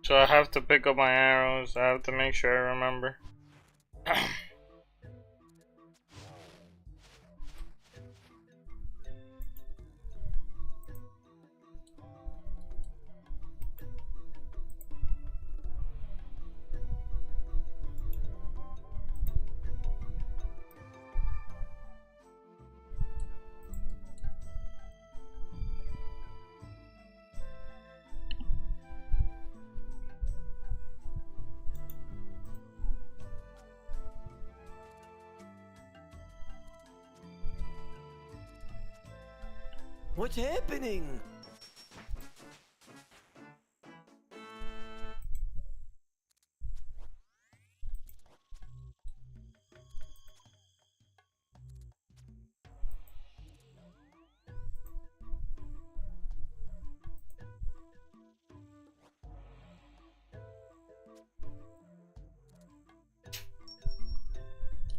So I have to pick up my arrows. I have to make sure I remember.
What's happening?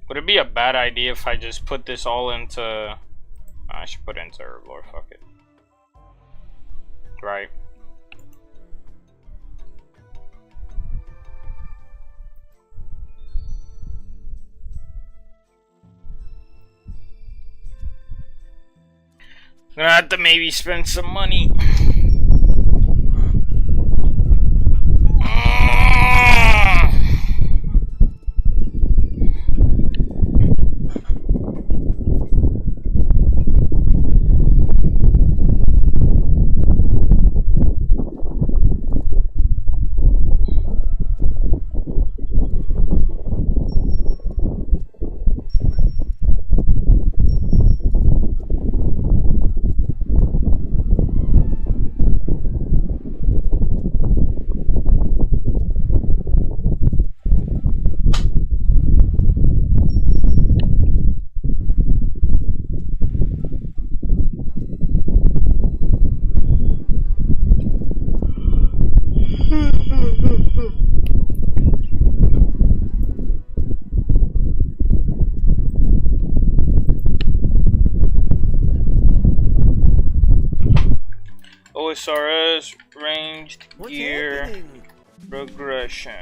Would it be a bad idea if I just put this all into... I should put it into Herblore, fuck it. Right. Gonna have to maybe spend some money. OSRS ranged
What's
gear
happening?
progression.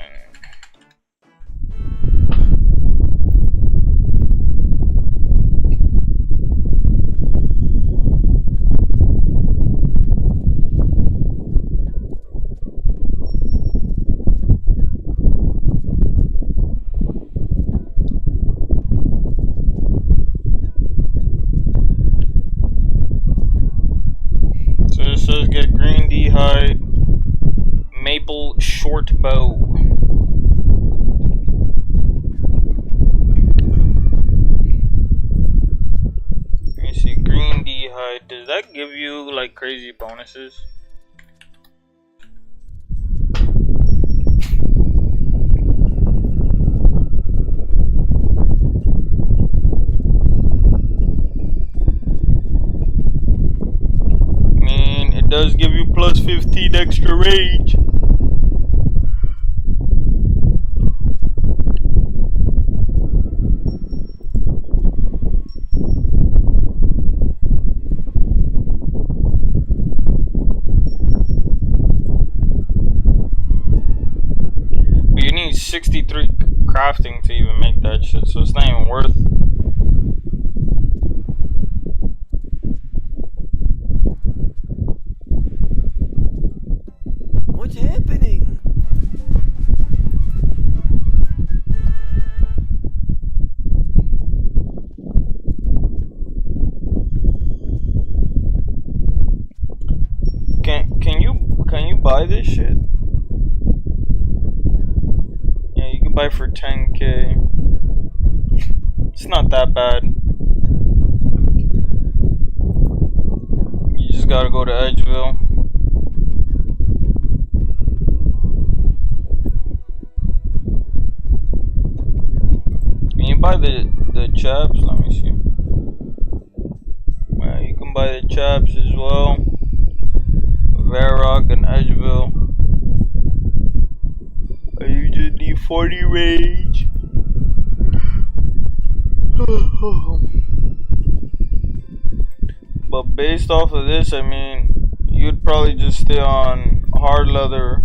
get green d'hide, maple short bow. Let me see, green d'hide. Does that give you like crazy bonuses? Does give you plus 15 extra range. But you need 63 crafting to even make that shit, so it's not even worth.
What's happening?
Can you buy this shit? Yeah, you can buy for 10k. It's not that bad. You just gotta go to Edgeville. Can you buy the chaps? Let me see. Well, you can buy the chaps as well. Varrock and Edgeville. You just need 40 range. But based off of this, I mean, you'd probably just stay on hard leather.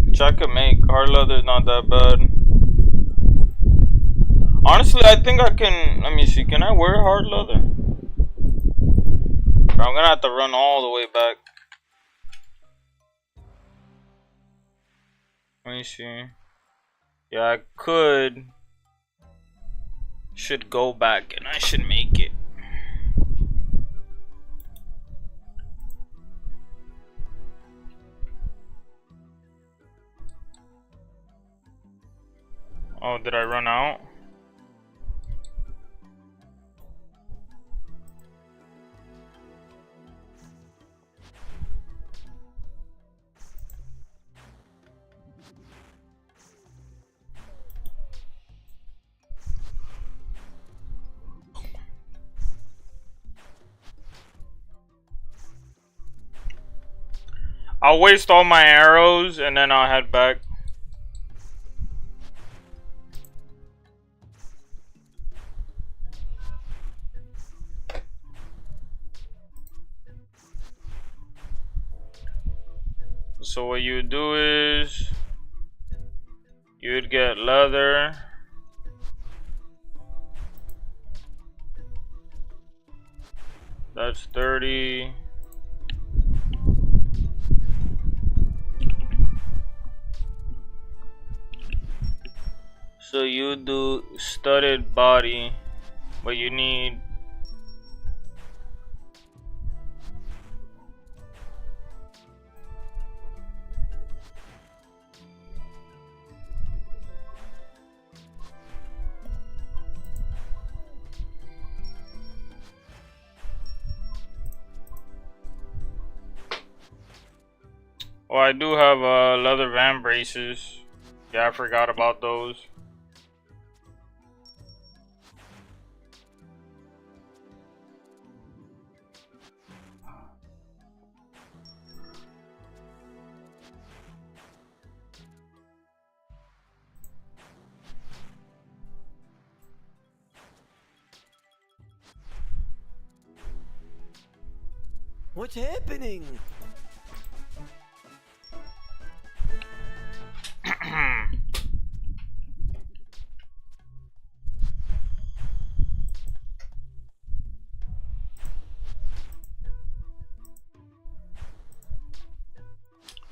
Which I could make. Hard leather is not that bad. Honestly, I think I can. Let me see. Can I wear hard leather? I'm gonna have to run all the way back. Let me see. Yeah, I could. Should go back and I should make it. Oh, did I run out? I'll waste all my arrows and then I'll head back. So what you would do is you would get leather. That's 30. So you do studded body, but you need oh, I do have leather van braces. Yeah, I forgot about those.
What's happening?
I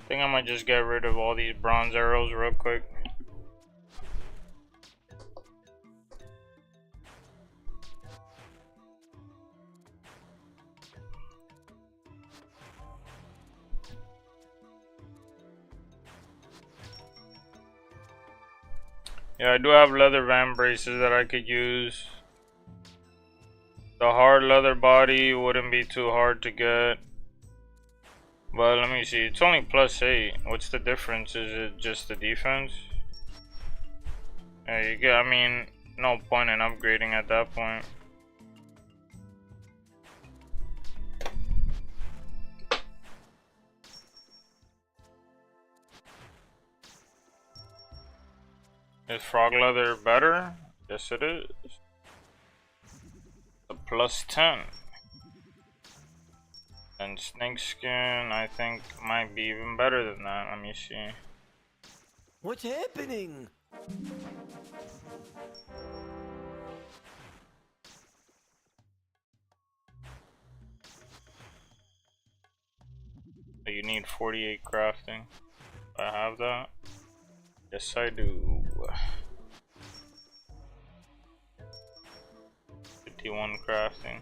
think I might just get rid of all these bronze arrows real quick. Yeah, I do have leather van braces that I could use. The hard leather body wouldn't be too hard to get. But let me see, it's only +8. What's the difference? Is it just the defense? Yeah, you get, I mean, no point in upgrading at that point. Is frog leather better? Yes it is. The +10. And snakeskin, I think, might be even better than that. Let me see.
What's happening?
So you need 48 crafting. I have that. Yes, I do. 51 crafting.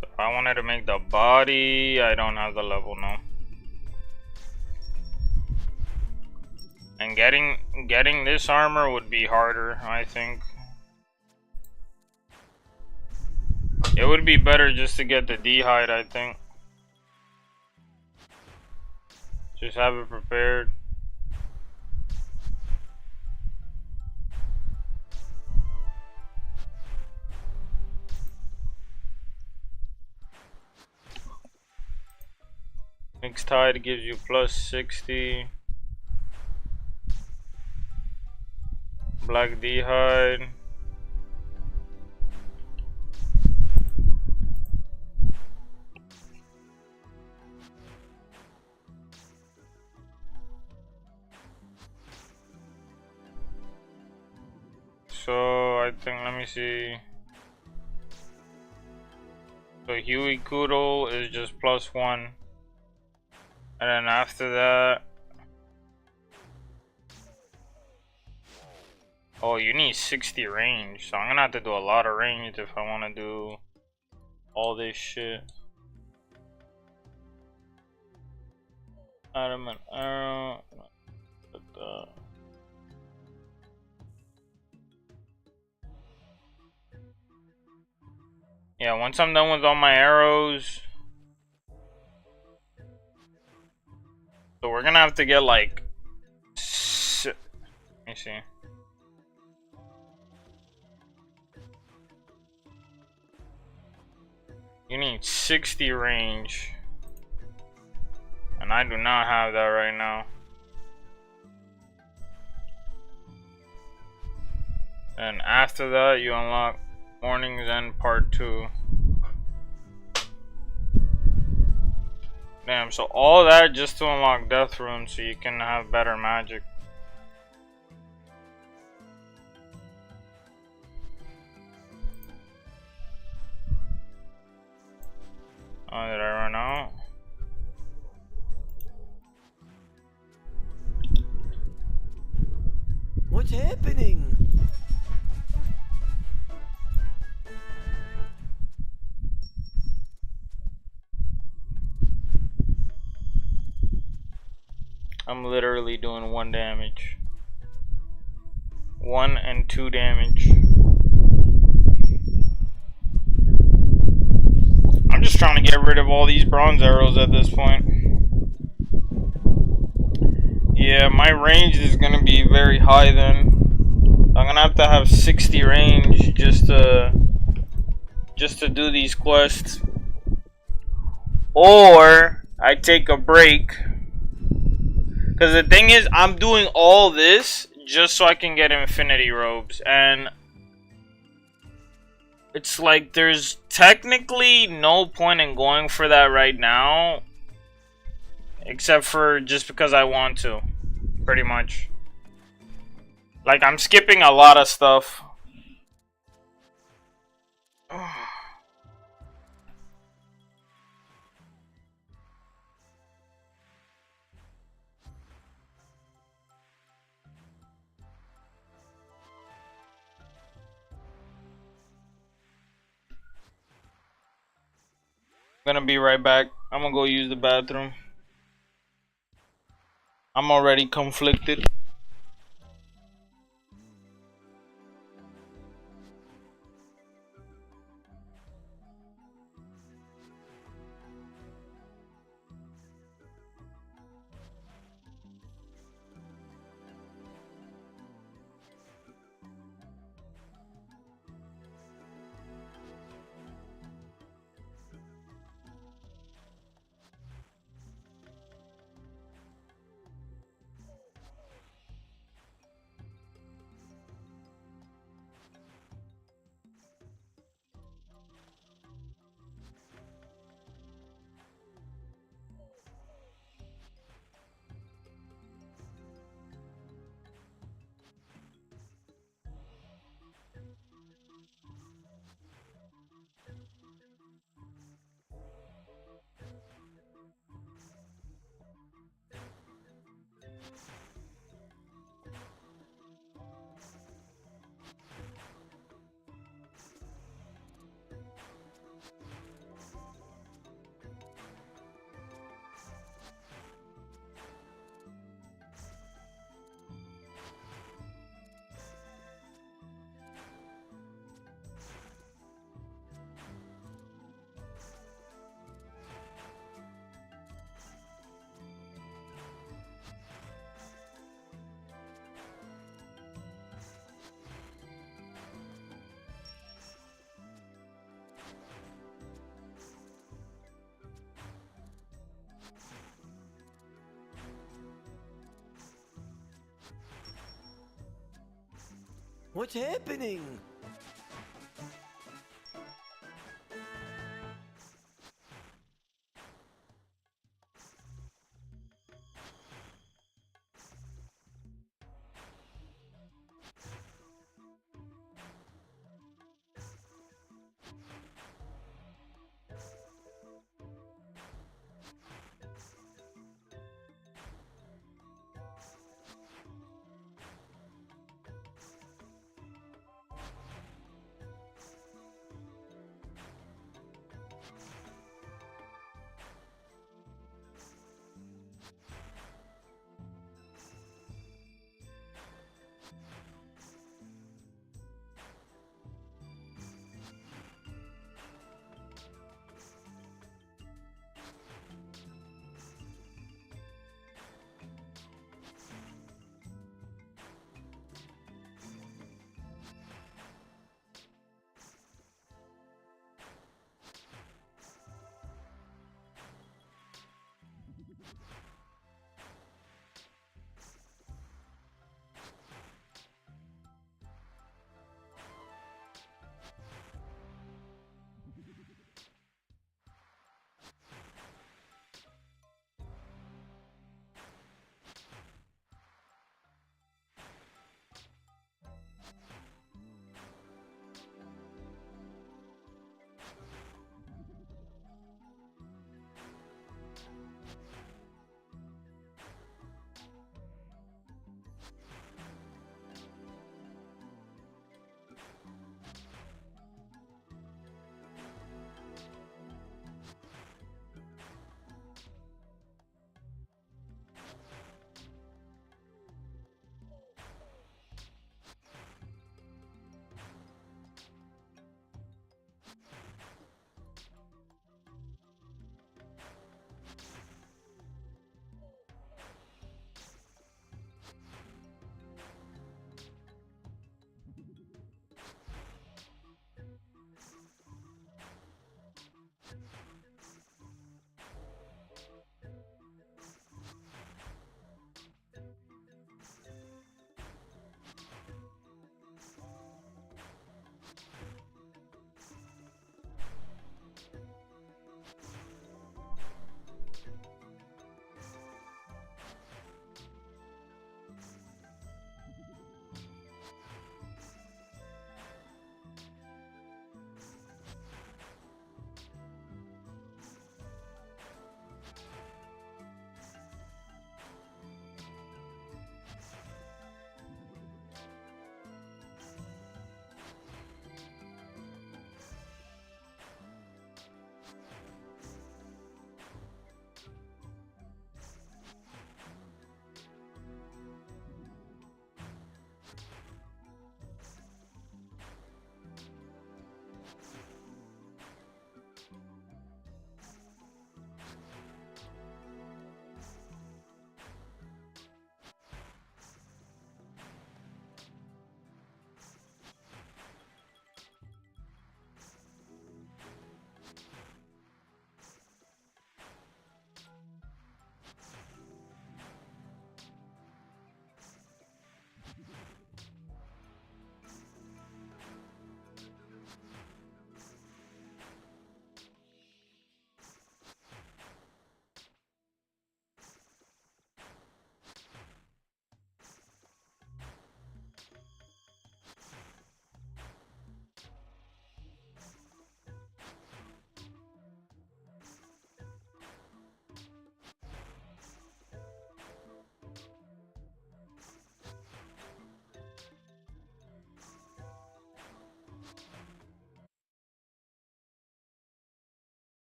If I wanted to make the body, I don't have the level now. And getting this armor would be harder, I think. It would be better just to get the D-hide, I think. Just have it prepared. Mixed hide gives you +60. Black D-hide. So I think, let me see. So Huey Koodle is just +1. And then after that, oh, you need 60 range. So I'm gonna have to do a lot of range if I want to do all this shit. Adamant arrow. Yeah, once I'm done with all my arrows. So we're gonna have to get like, let me see. You need 60 range. And I do not have that right now. And after that you unlock Morning's End Part 2. Damn, so all that just to unlock Death Rune so you can have better magic. Oh, did I run out?
What's happening?
I'm literally doing 1 damage. 1 and 2 damage. I'm just trying to get rid of all these bronze arrows at this point. Yeah, my range is gonna be very high then. I'm gonna have to have 60 range just to do these quests. Or I take a break. Because the thing is, I'm doing all this just so I can get infinity robes. And it's like there's technically no point in going for that right now. Except for just because I want to. Pretty much. Like, I'm skipping a lot of stuff. Gonna be right back. I'm gonna go use the bathroom. I'm already conflicted.
What's happening?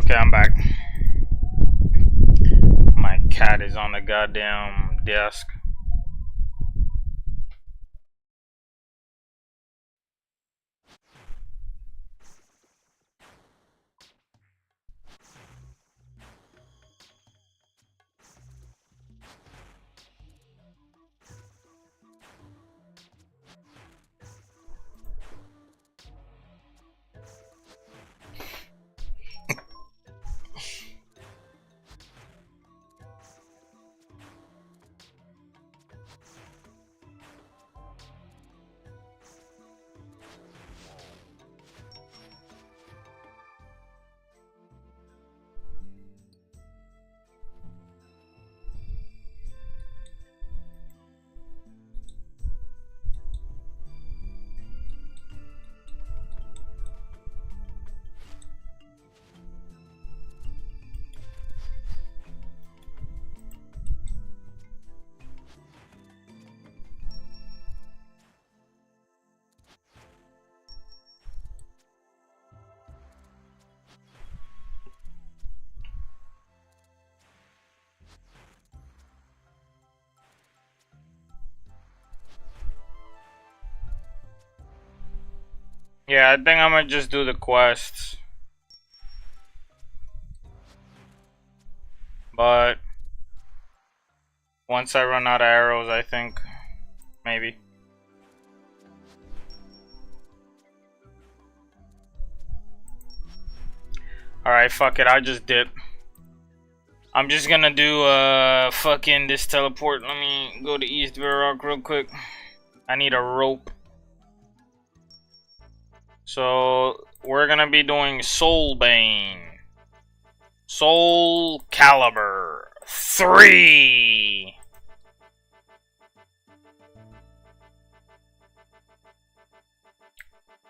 Okay, I'm back. My cat is on the goddamn desk. Yeah, I think I'm gonna just do the quests. But once I run out of arrows, I think maybe. Alright, fuck it, I'll just dip. I'm just gonna do fucking this teleport. Let me go to East Varrock real quick. I need a rope. So we're gonna be doing Soul Bane. Soul Calibur 3.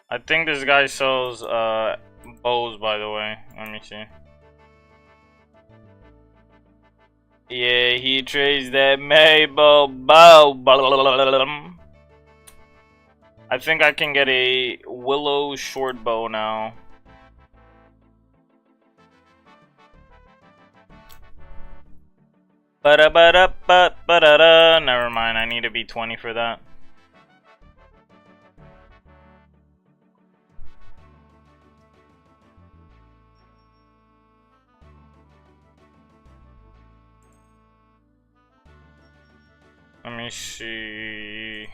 I think this guy sells bows, by the way. Let me see. Yeah, he trades that Maple bow. I think I can get a willow short bow now. Ba-da-ba-da-ba-ba-da-da. Never mind, I need to be 20 for that. Let me see.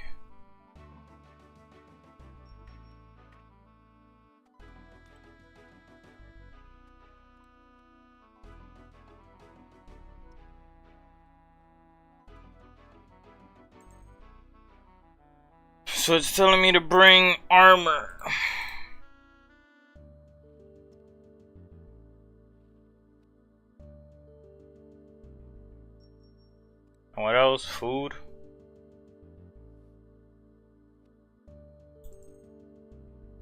So it's telling me to bring armor. What else? Food?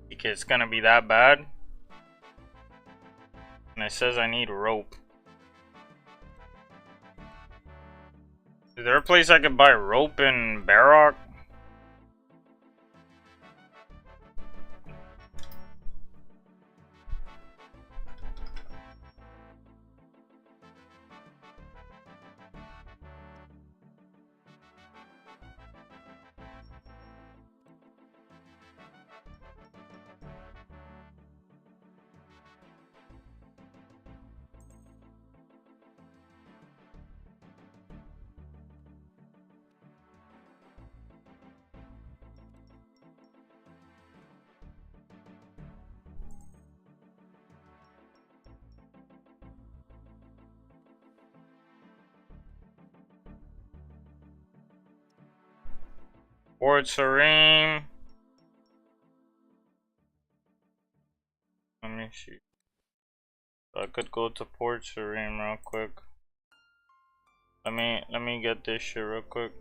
Because it's gonna be that bad. And it says I need rope. Is there a place I could buy rope in Barrock? Port Serene. Let me see. I could go to Port Serene real quick. Let me get this shit real quick.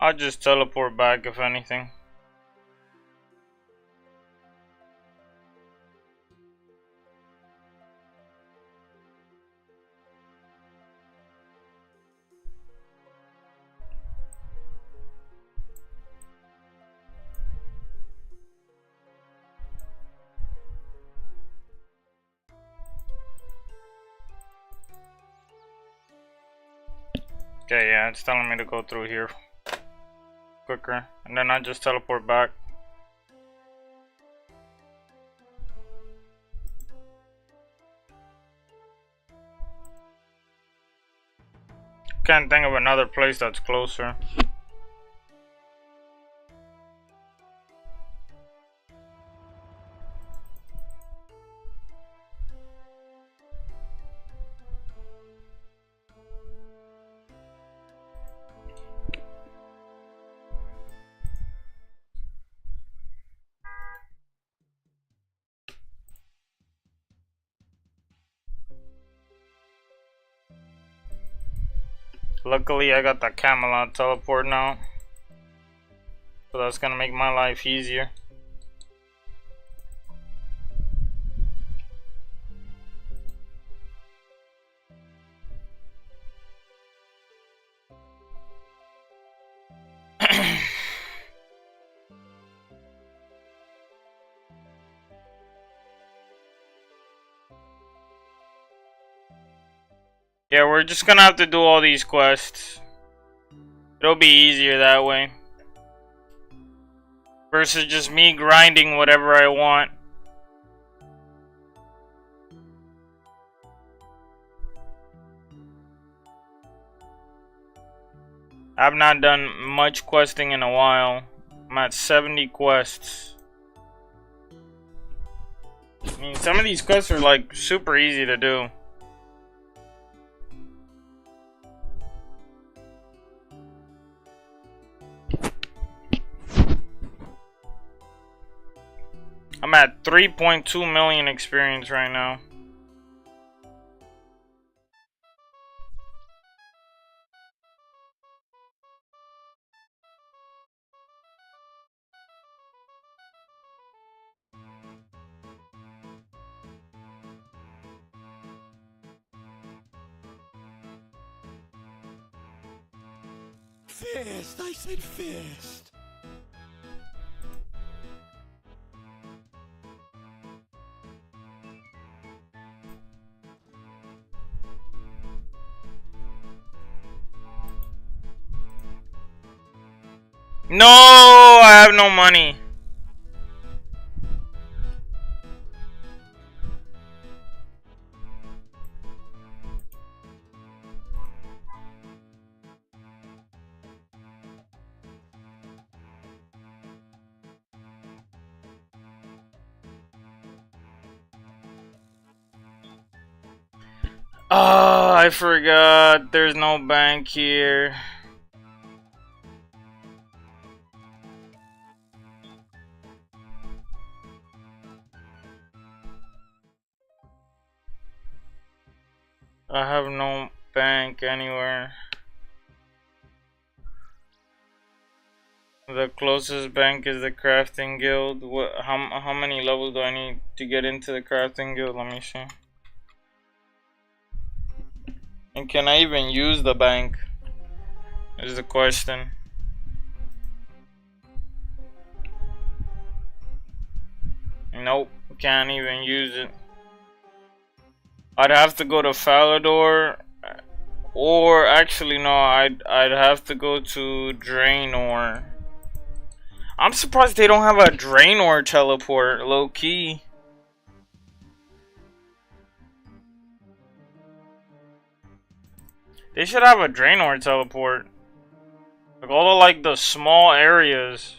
I'll just teleport back if anything. Okay, yeah, it's telling me to go through here quicker, and then I just teleport back. Can't think of another place that's closer. Luckily, I got the Camelot teleport now, so that's gonna make my life easier. Yeah, we're just gonna have to do all these quests. It'll be easier that way. Versus just me grinding whatever I want. I've not done much questing in a while. I'm at 70 quests. I mean, some of these quests are like super easy to do. I'm at 3.2 million experience right now.
Fist, I said fist.
No, I have no money. Oh, I forgot. There's no bank here. I have no bank anywhere. The closest bank is the crafting guild. How many levels do I need to get into the crafting guild? Let me see. And can I even use the bank? Is the question. Nope, can't even use it. I'd have to go to Falador, or actually no, I'd have to go to Draenor. I'm surprised they don't have a Draenor teleport, low key. They should have a Draenor teleport. Like all of like the small areas.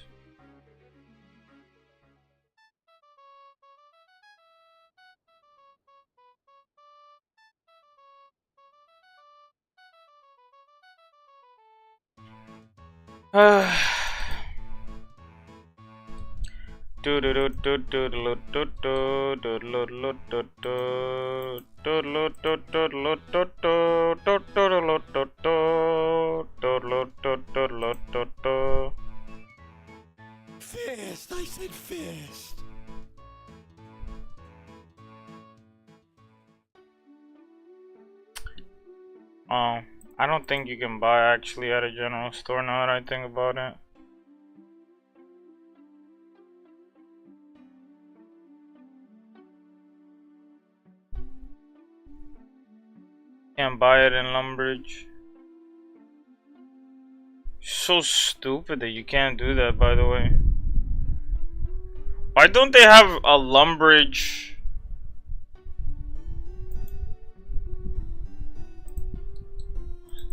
Fist, I said fist.
I don't think you can buy actually at a general store now that I think about it. Can't buy it in Lumbridge. So stupid that you can't do that, by the way. Why don't they have a lumbridge?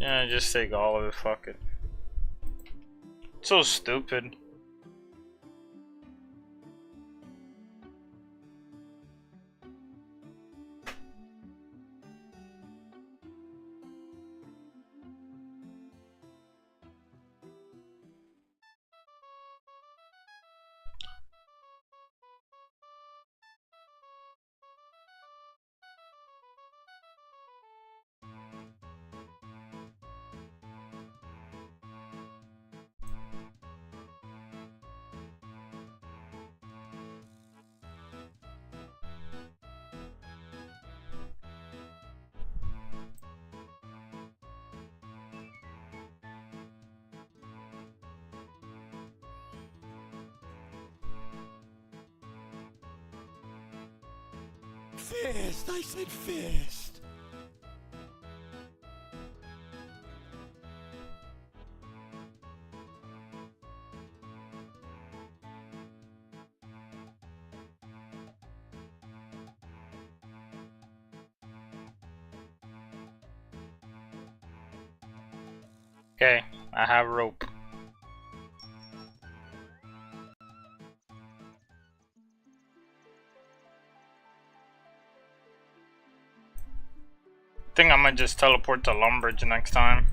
Yeah, just take all of it, fuck it. So stupid.
Fist! I said fist!
Okay, I have rope. I think I might just teleport to Lumbridge next time.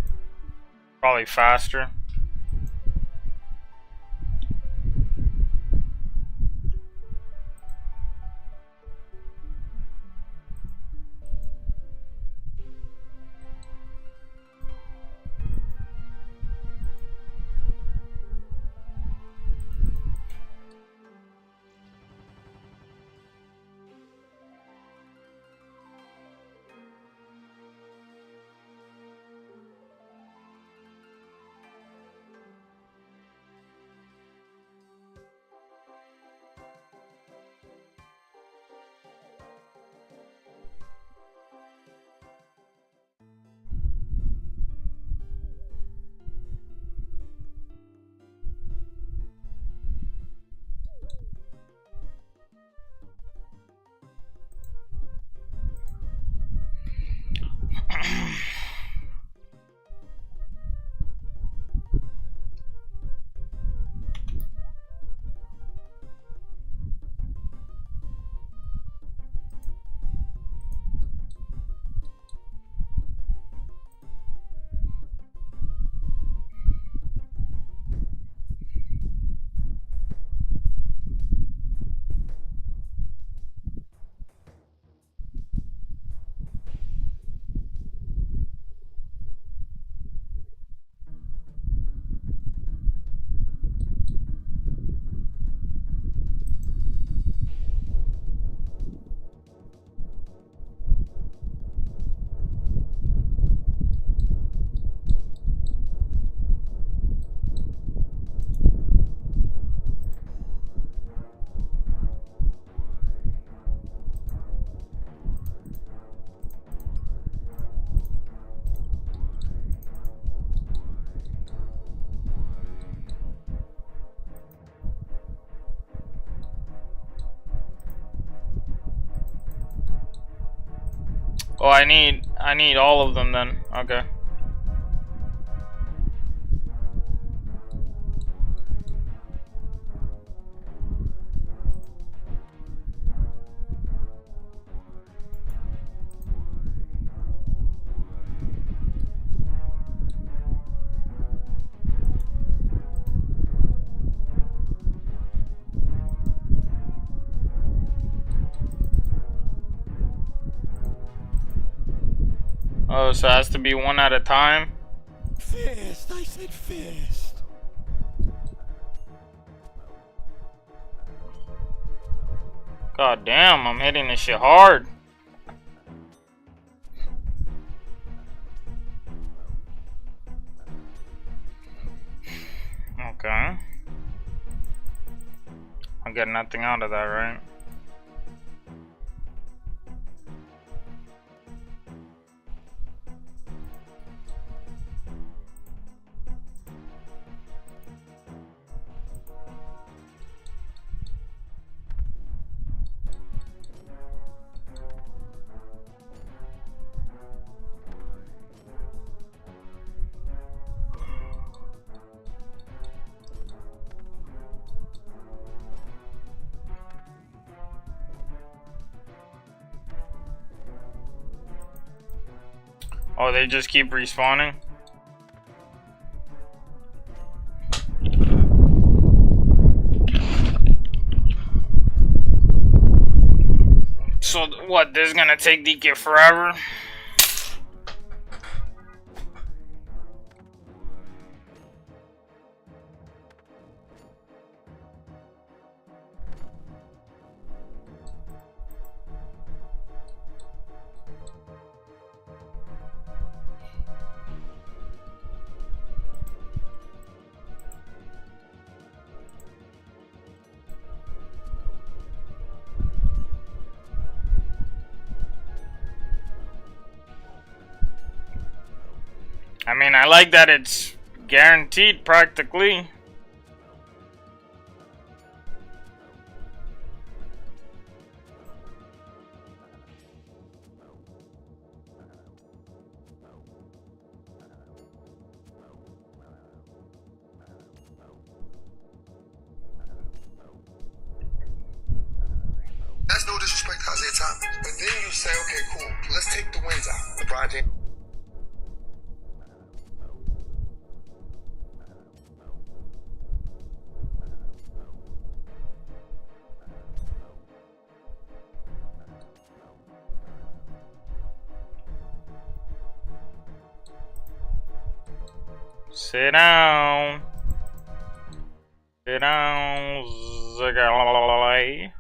Probably faster. Oh, I need all of them then. Okay. Oh, so it has to be one at a time?
Fist! I said fist!
God damn, I'm hitting this shit hard. Okay. I'll get nothing out of that, right? Oh, they just keep respawning? So, what, this is gonna take DK forever? I mean, I like that it's guaranteed practically.
That's no disrespect to Isaiah Thomas. But then you say, okay, cool, let's take the wins out. LeBron James.
Sit down. Sit down. Zagalai.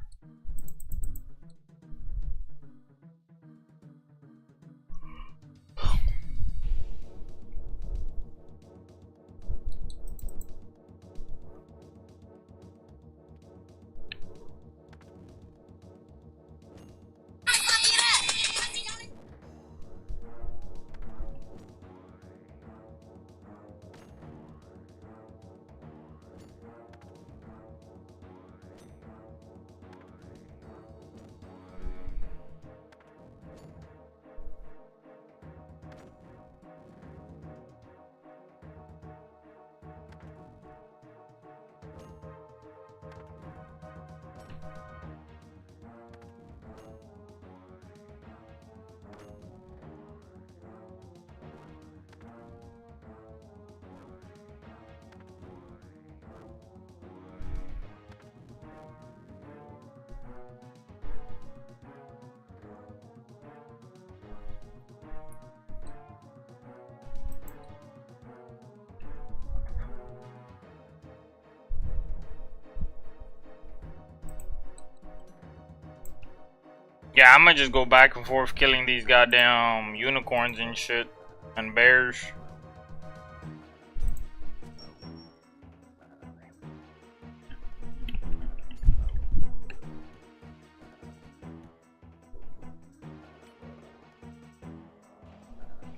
Yeah, I'm gonna just go back and forth killing these goddamn unicorns and shit. And bears.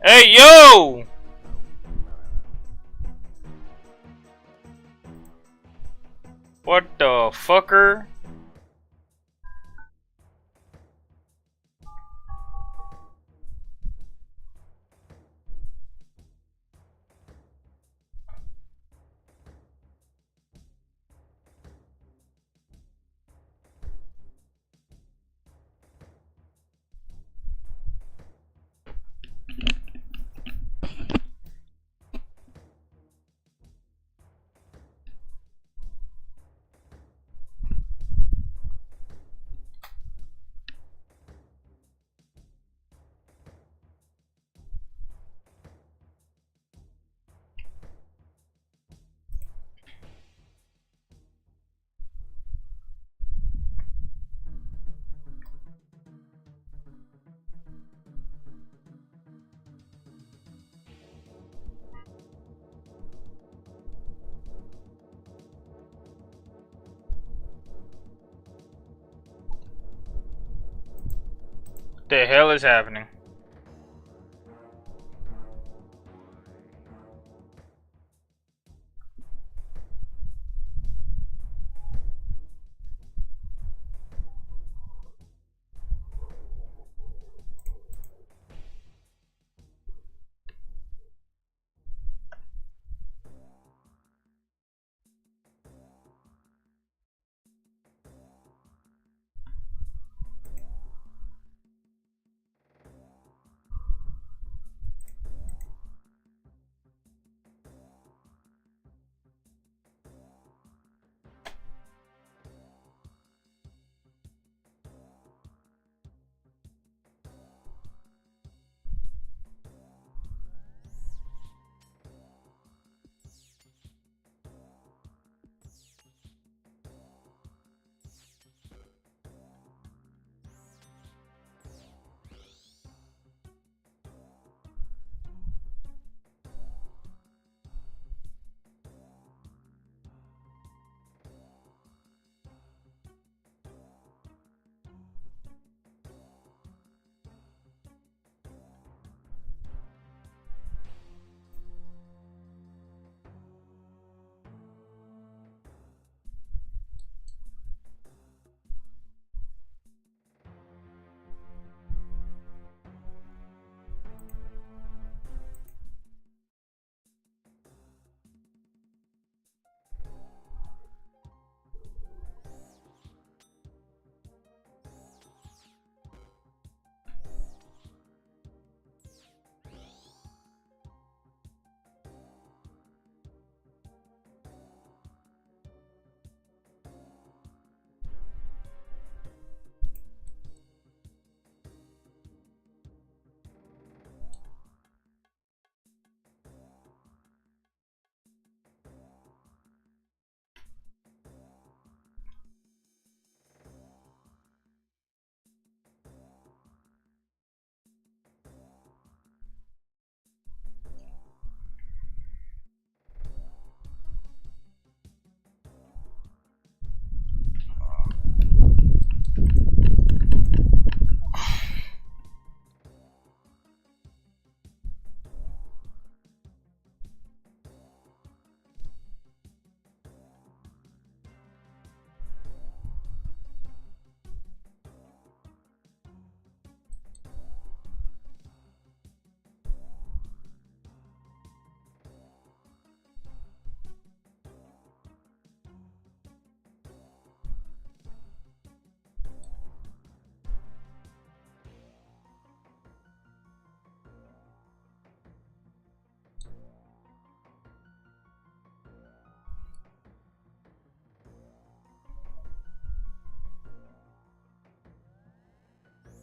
Hey, yo! What the fucker? The hell is happening?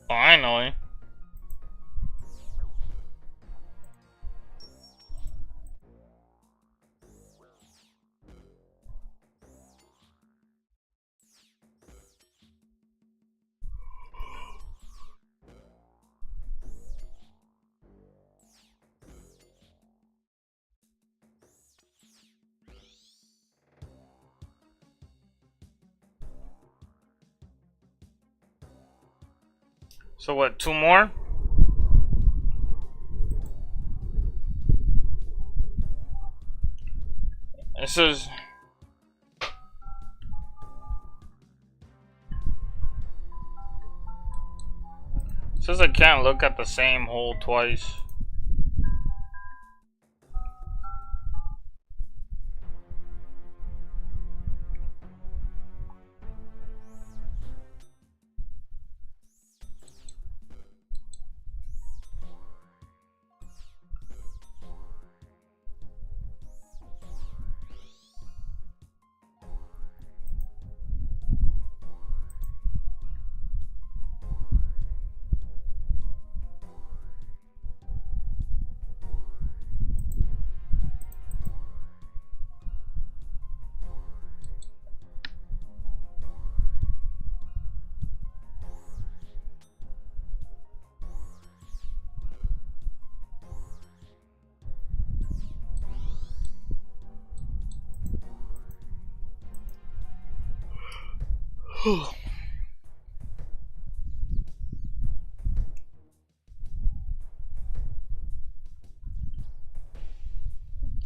Finally. So what, 2 more? It says I can't look at the same hole twice.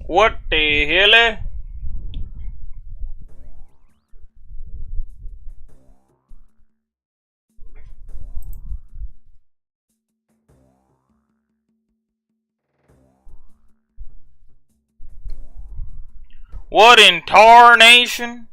What the hell? What in tarnation?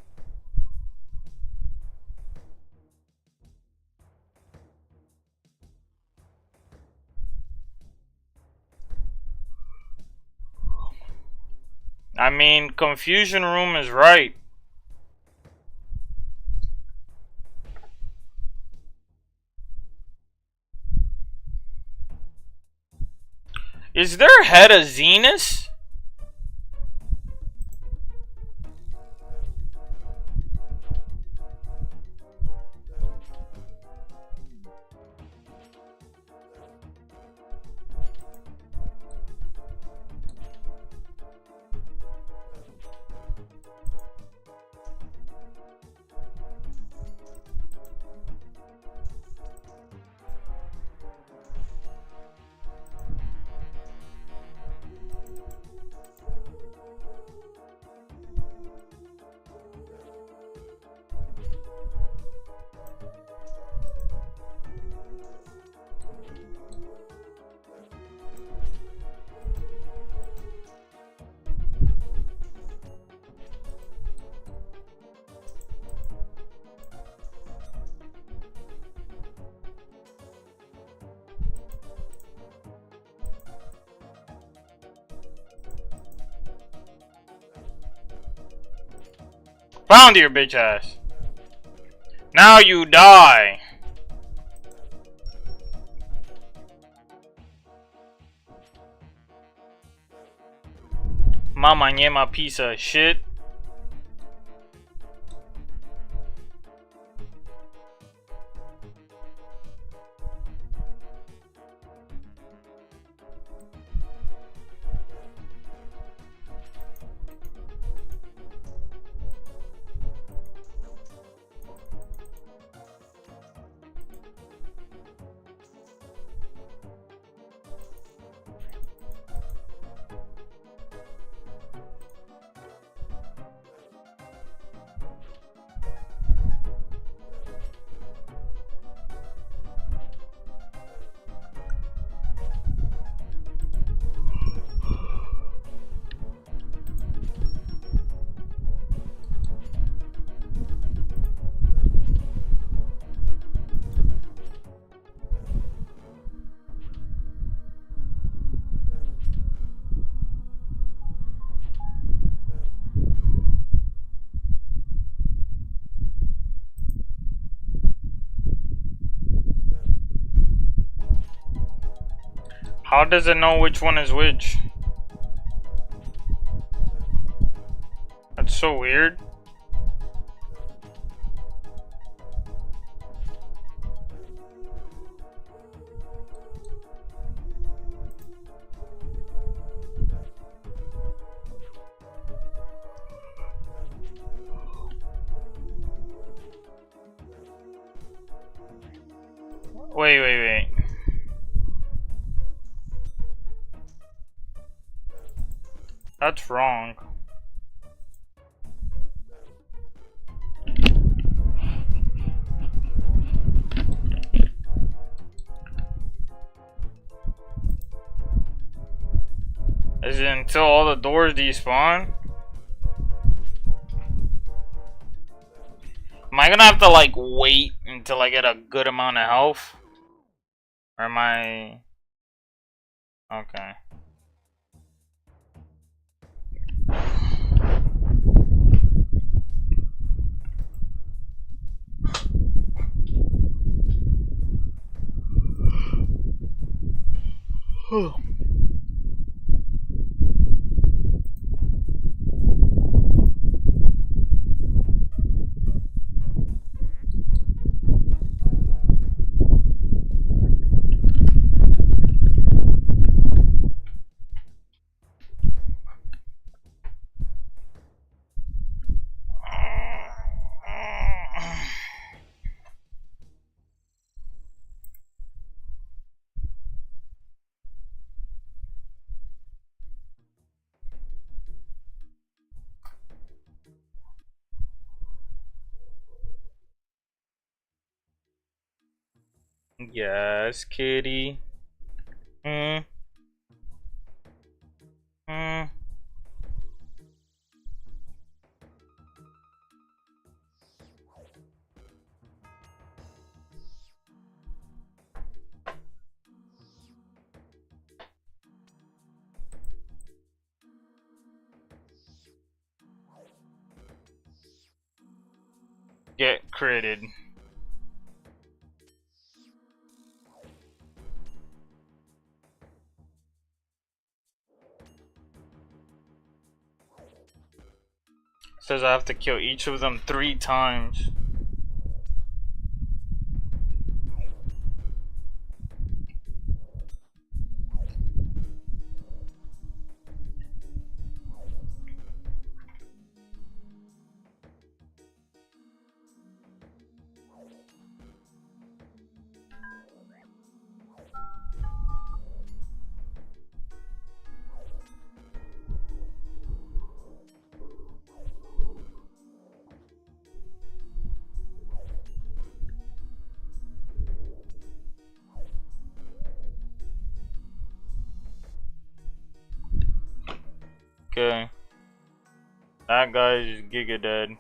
I mean, Confusion Room is right. Is there head of Zenus? Found your bitch ass. Now you die. Mama Nyema piece of shit. How does it know which one is which? That's so weird. Wait. That's wrong. Is it until all the doors despawn? Am I gonna have to like wait until I get a good amount of health? Or am I... Okay. Yes, kitty. Hmm. Hmm. Get critted. Says I have to kill each of them 3 times. Okay. That guy's giga dead.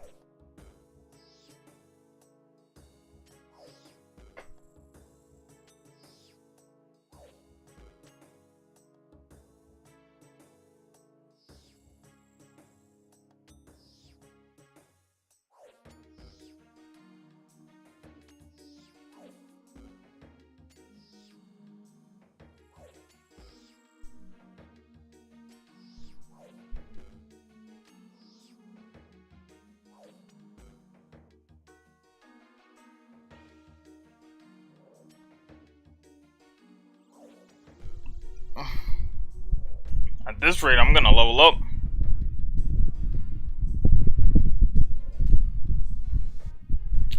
At this rate, I'm gonna level up.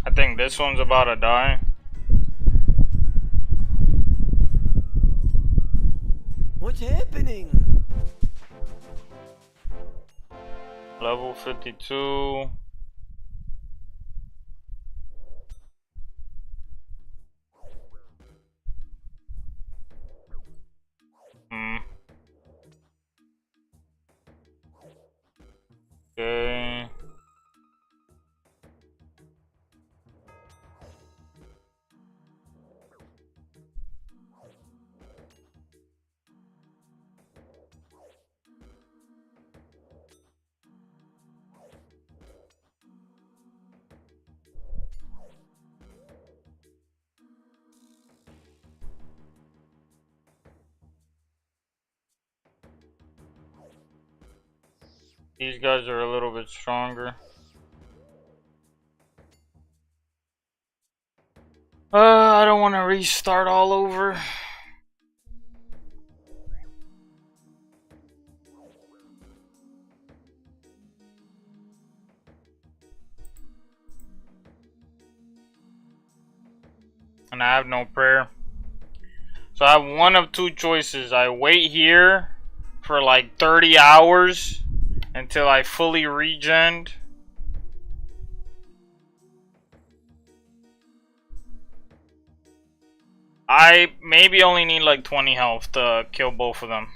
I think this one's about to die.
What's happening?
Level 52. Okay. These guys are a little bit stronger. I don't want to restart all over. And I have no prayer. So I have one of two choices. I wait here for like 30 hours until I fully regen. I maybe only need like 20 health to kill both of them.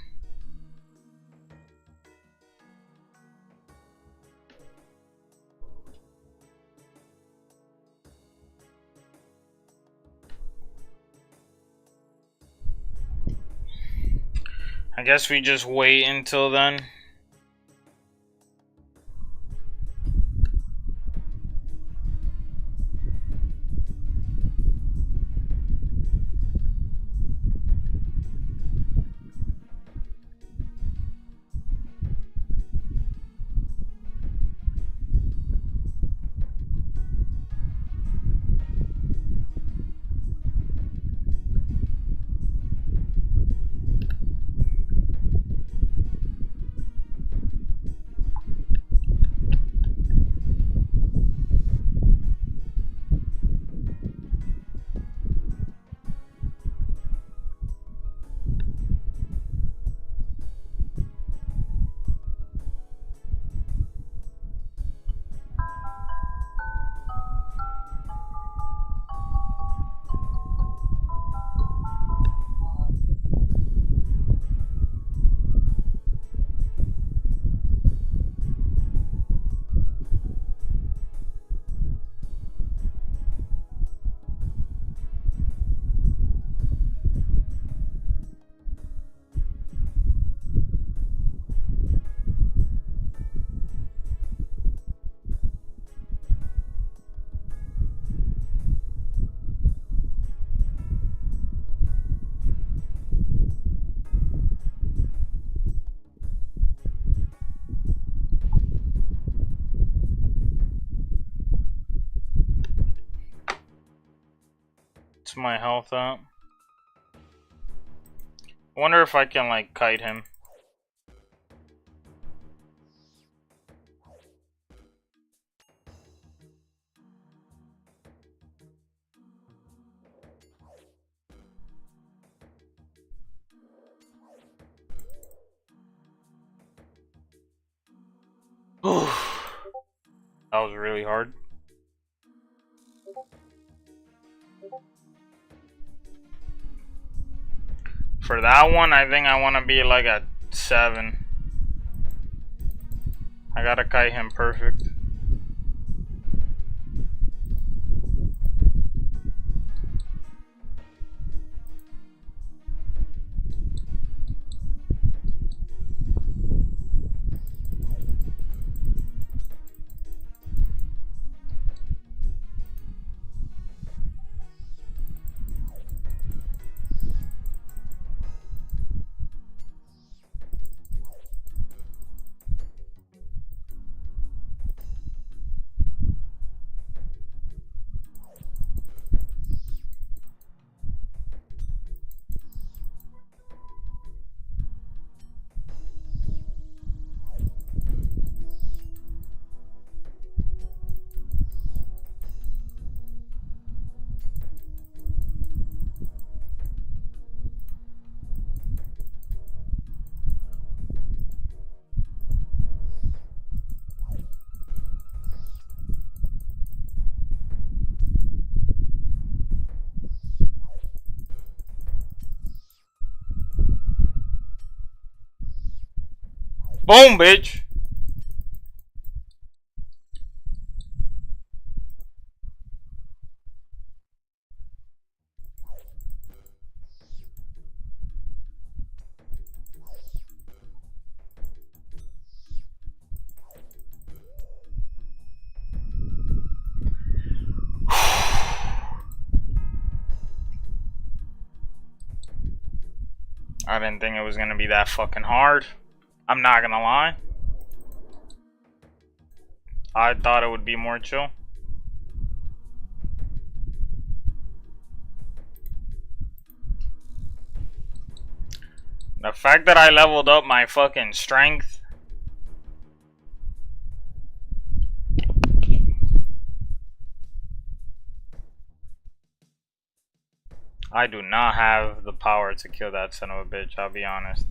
I guess we just wait until then. It's my health up. I wonder if I can like kite him. That was really hard. For that one, I think I want to be like at 7. I gotta kite him perfect. Boom, bitch! I didn't think it was gonna be that fucking hard. I'm not gonna lie. I thought it would be more chill. The fact that I leveled up my fucking strength. I do not have the power to kill that son of a bitch, I'll be honest.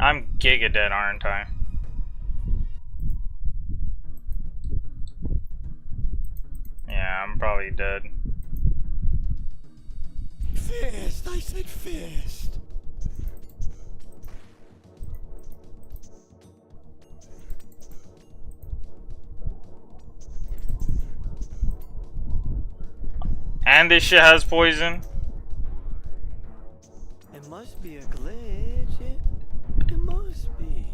I'm giga dead, aren't I? Yeah, I'm probably dead.
Fist! I said fist!
And this shit has poison.
It must be a glitch. It must be.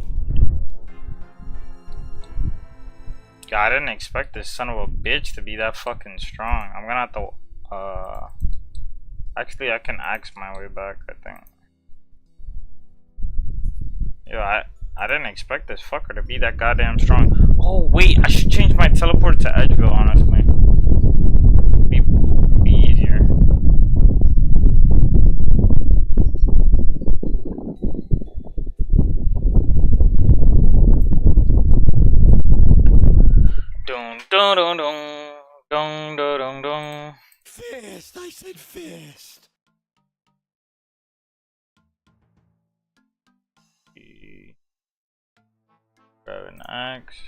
God, I didn't expect this son of a bitch to be that fucking strong. I'm gonna have to, actually, I can axe my way back, I think. Yo, I didn't expect this fucker to be that goddamn strong. Oh, wait, I should change my teleport to Edgeville, honestly. Be easier. Dun dun dun dun dun dun dun dun.
Fist! I said fist!
Grab an axe.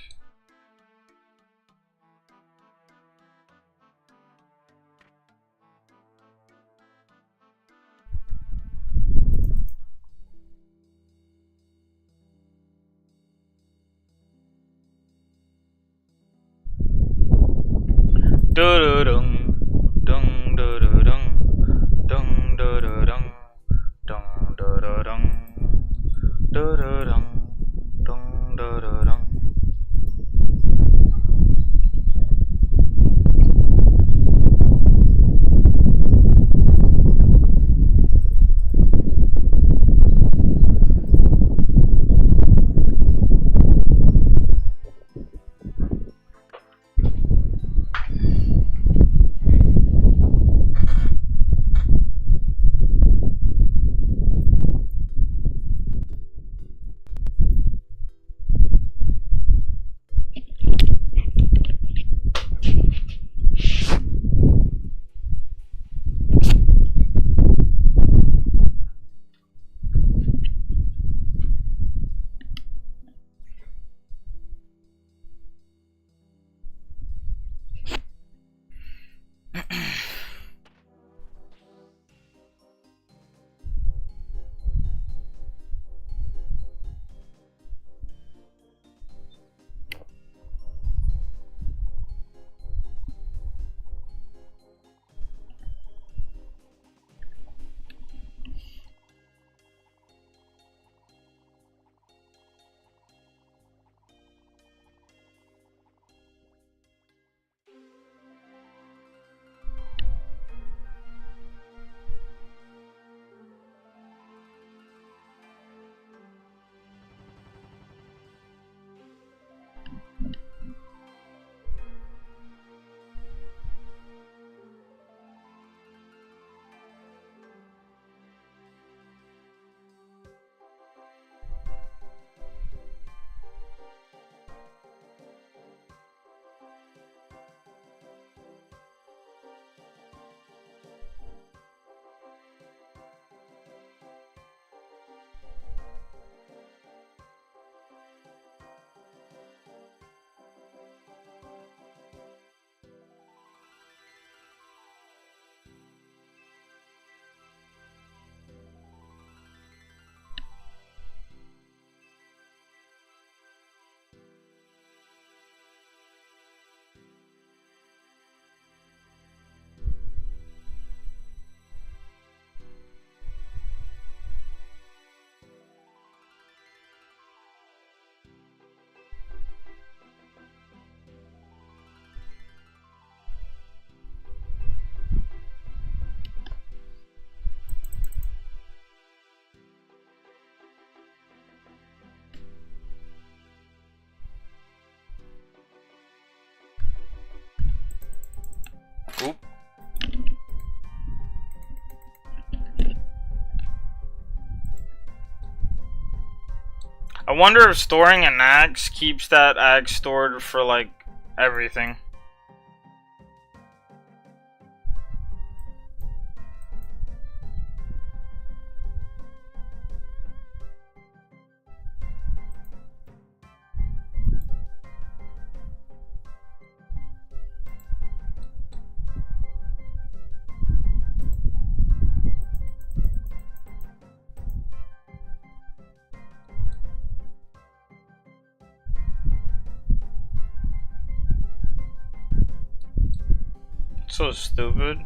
Dun dun dun dun dun dun dun dun dun dun dun dun dun dun dun dun. I wonder if storing an axe keeps that axe stored for like everything. So stupid.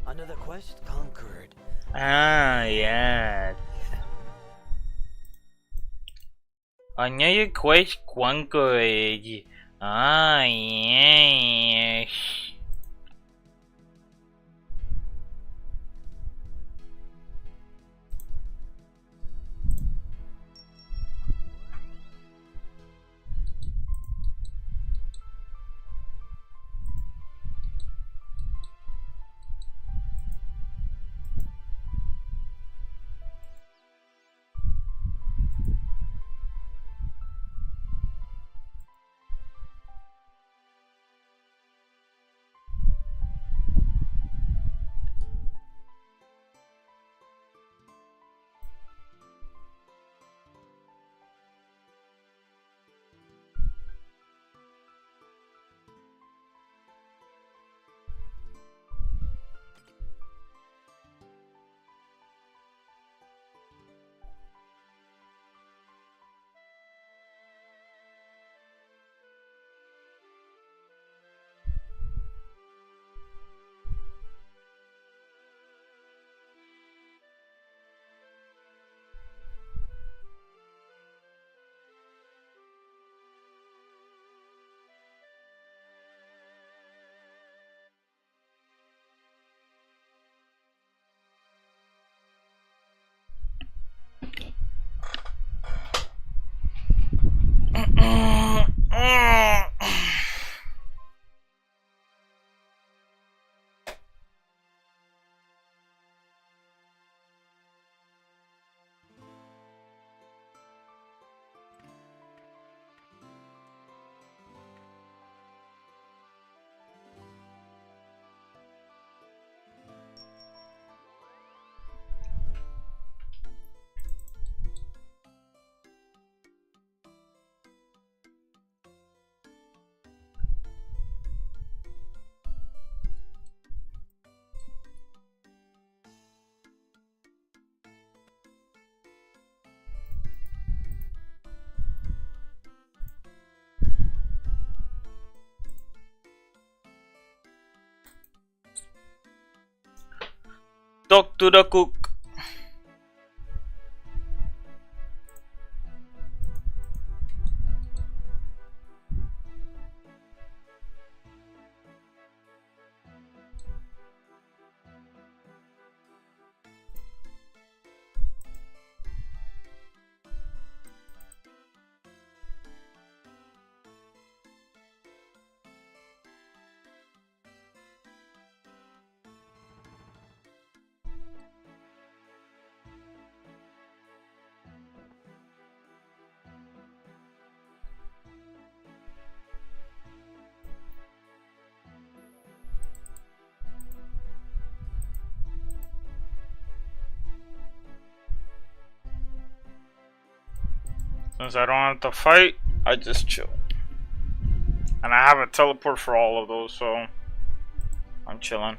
Another quest conquered.
Ah, yeah. Another quest conquered. Ah, yes. talk to the cook. Since I don't have to fight, I just chill. And I have a teleport for all of those, so I'm chilling.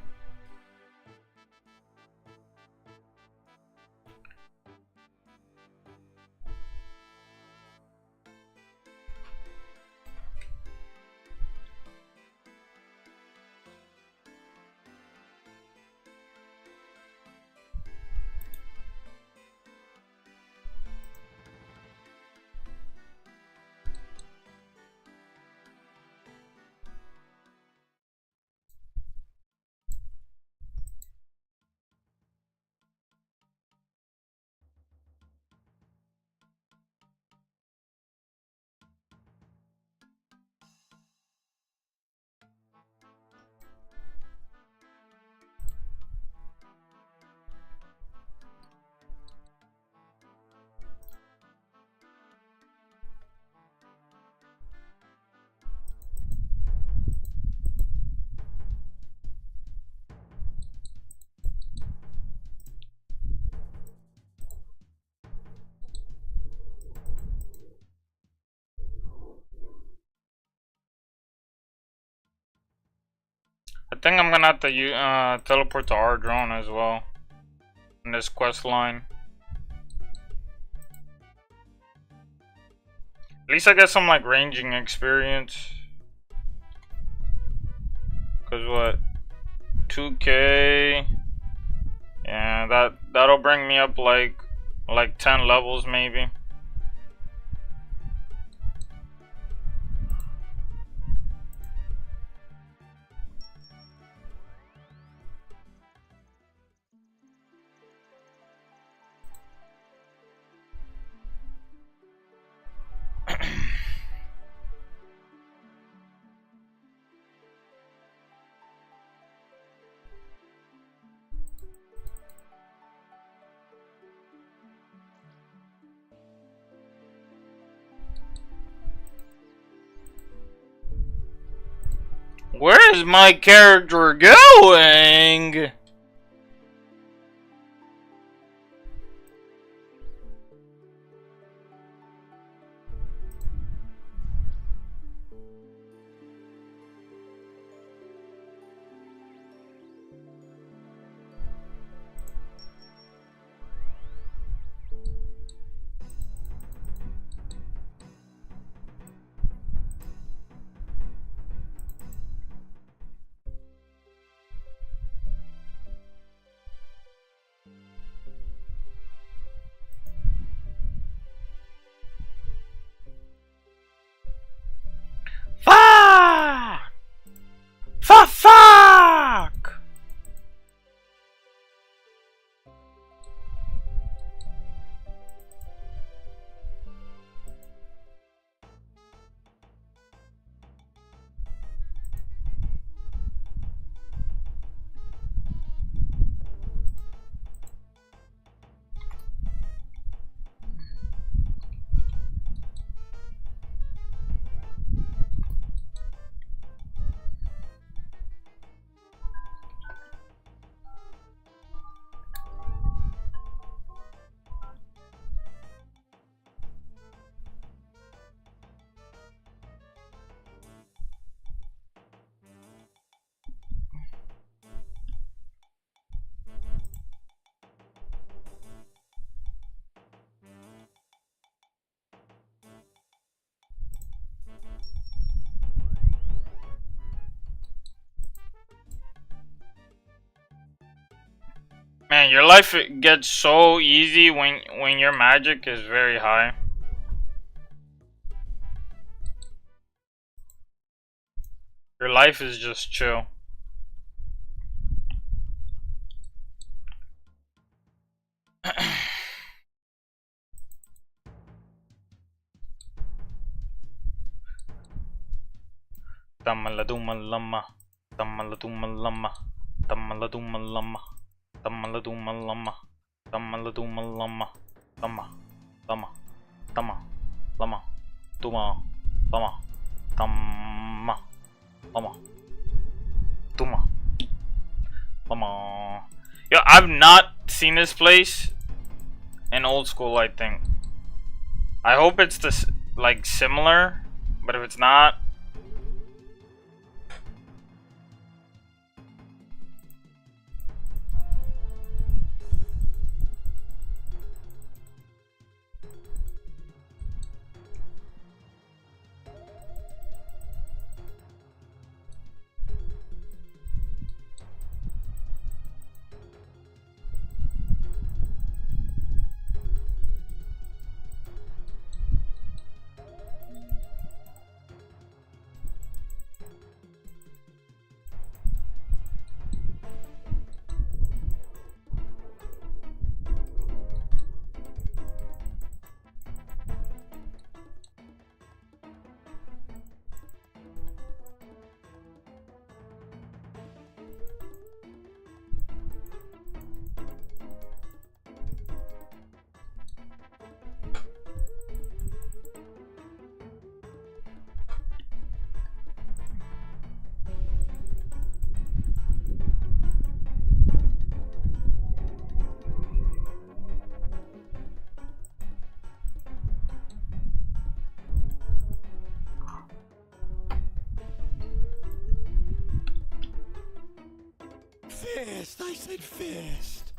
I think I'm gonna have to teleport to our drone as well in this quest line. At least I get some like ranging experience. Cause what? 2K. Yeah, that'll bring me up like 10 levels maybe. Where is my character going? Man, your life gets so easy when your magic is very high. Your life is just chill. Tamaladumalama, tamaladumalama, tamaladumalama, tamaladumalama, tamaladumalama, tama, tama, tama, lama, tuma, tama, tama, lama, tuma, lama. Yo, I've not seen this place in old school, I think. I hope it's this like similar, but if it's not,
Fist! I said fist!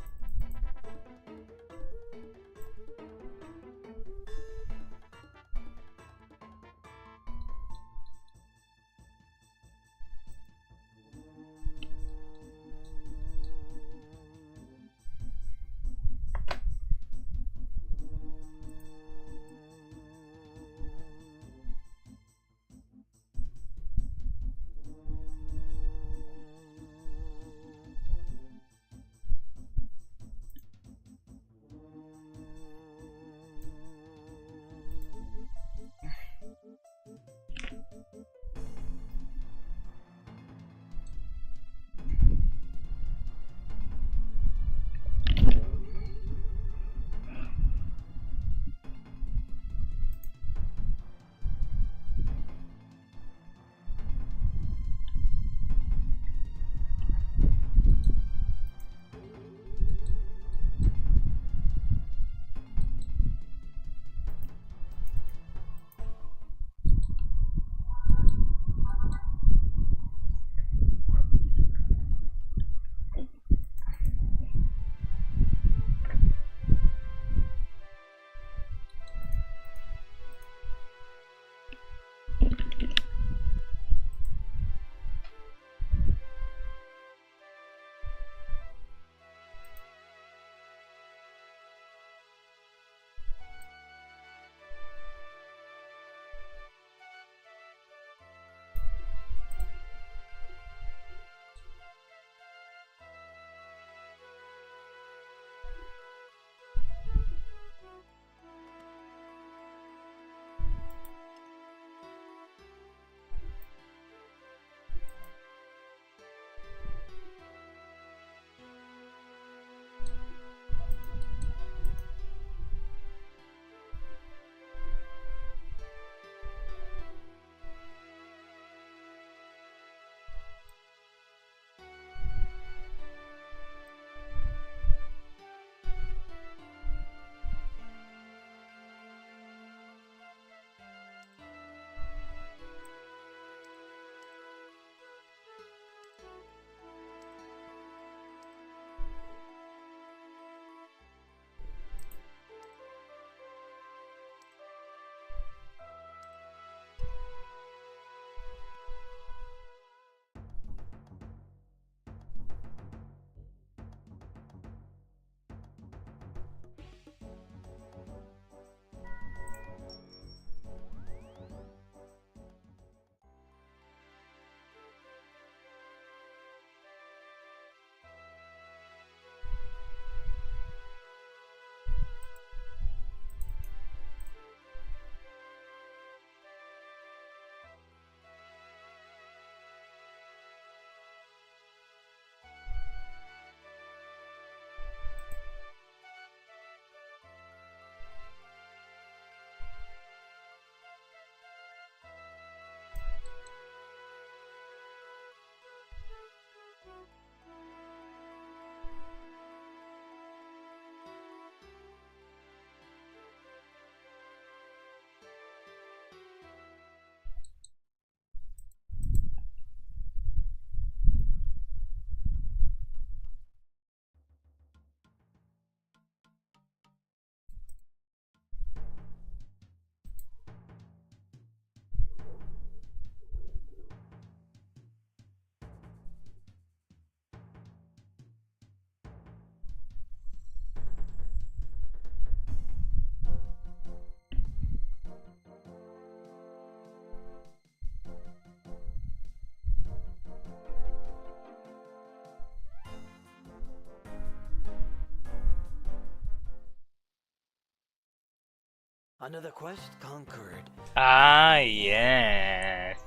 Another quest conquered.
Ah, yes.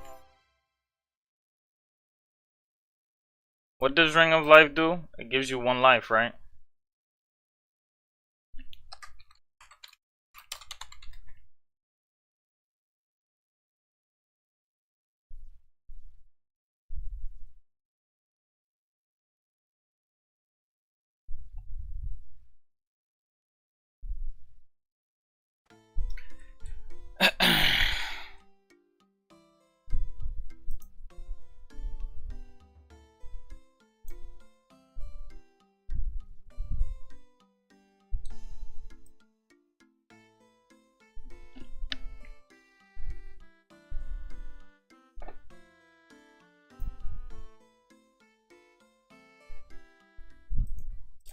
What does Ring of Life do? It gives you 1 life, right?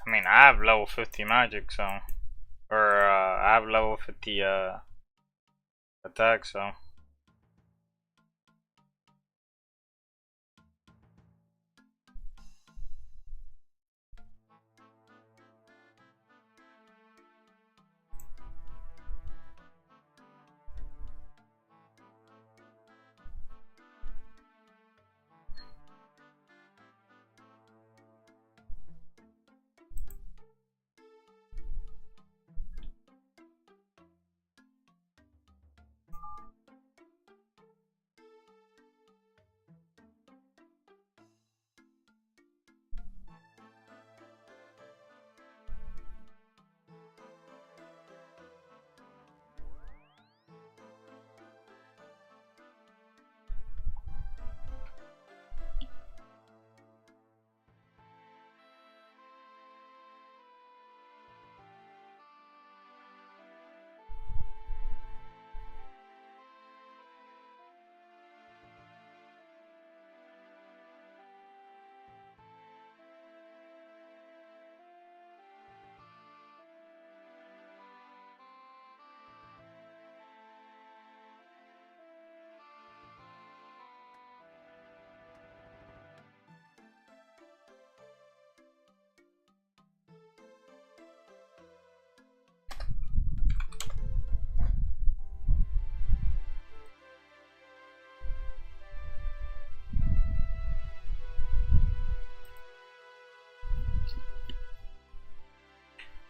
I mean, I have level 50 magic, so, or I have level 50 attack, so.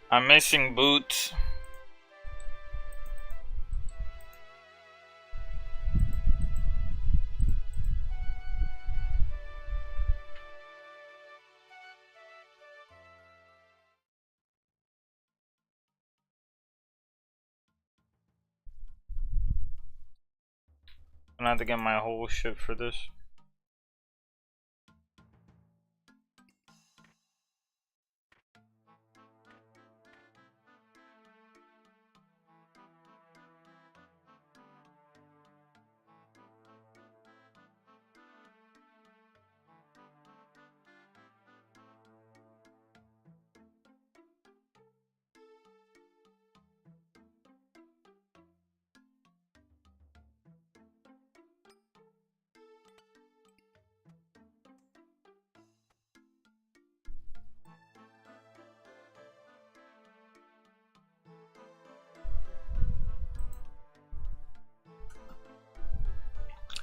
I'm missing boots. I'm gonna have to get my whole shit for this.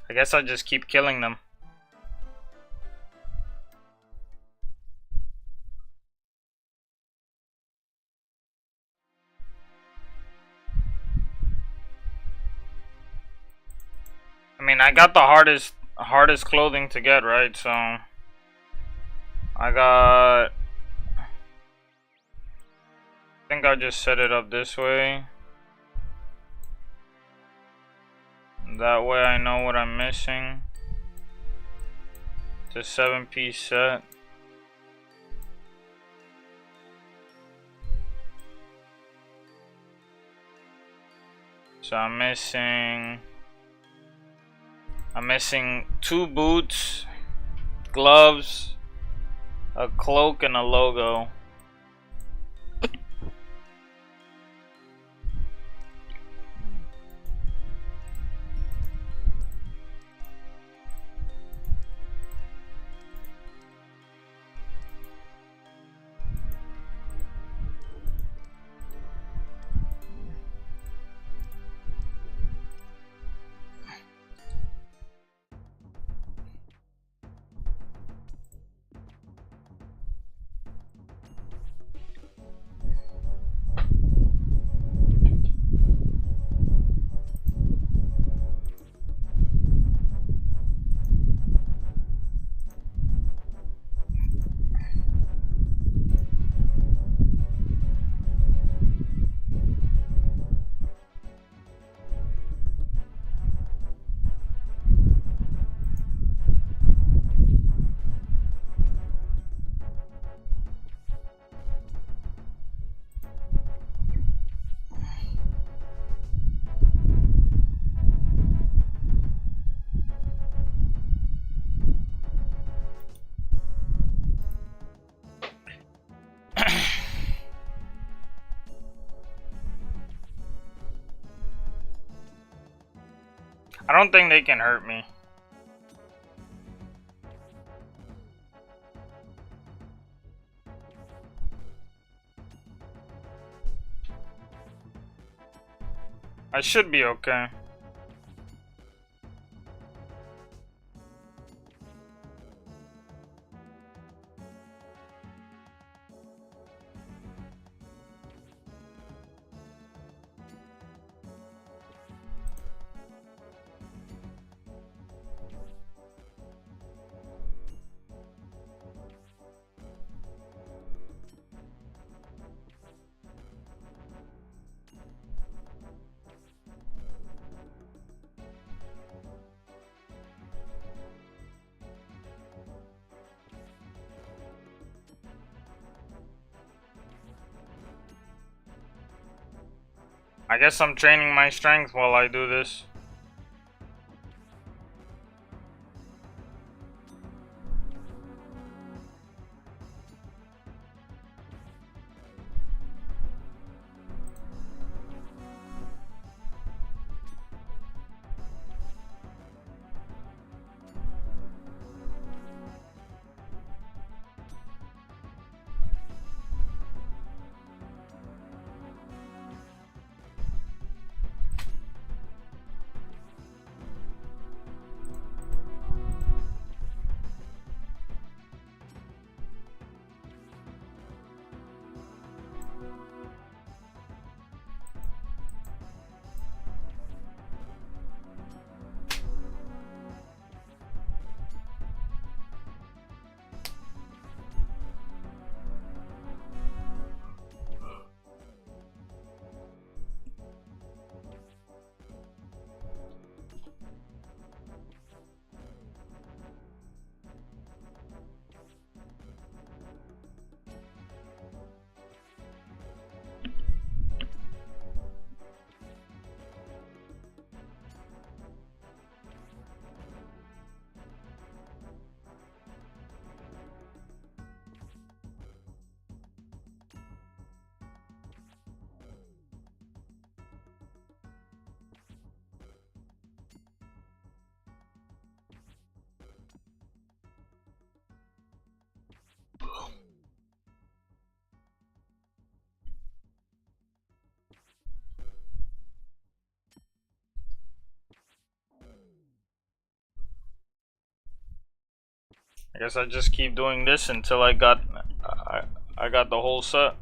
I guess I just keep killing them. I mean, I got the hardest clothing to get, right? So I got, I think I'll just set it up this way. That way I know what I'm missing. It's a 7-piece set. So I'm missing 2 boots, gloves, a cloak, and a logo. I don't think they can hurt me. I should be okay. I guess I'm training my strength while I do this. I guess I just keep doing this until I got the whole set.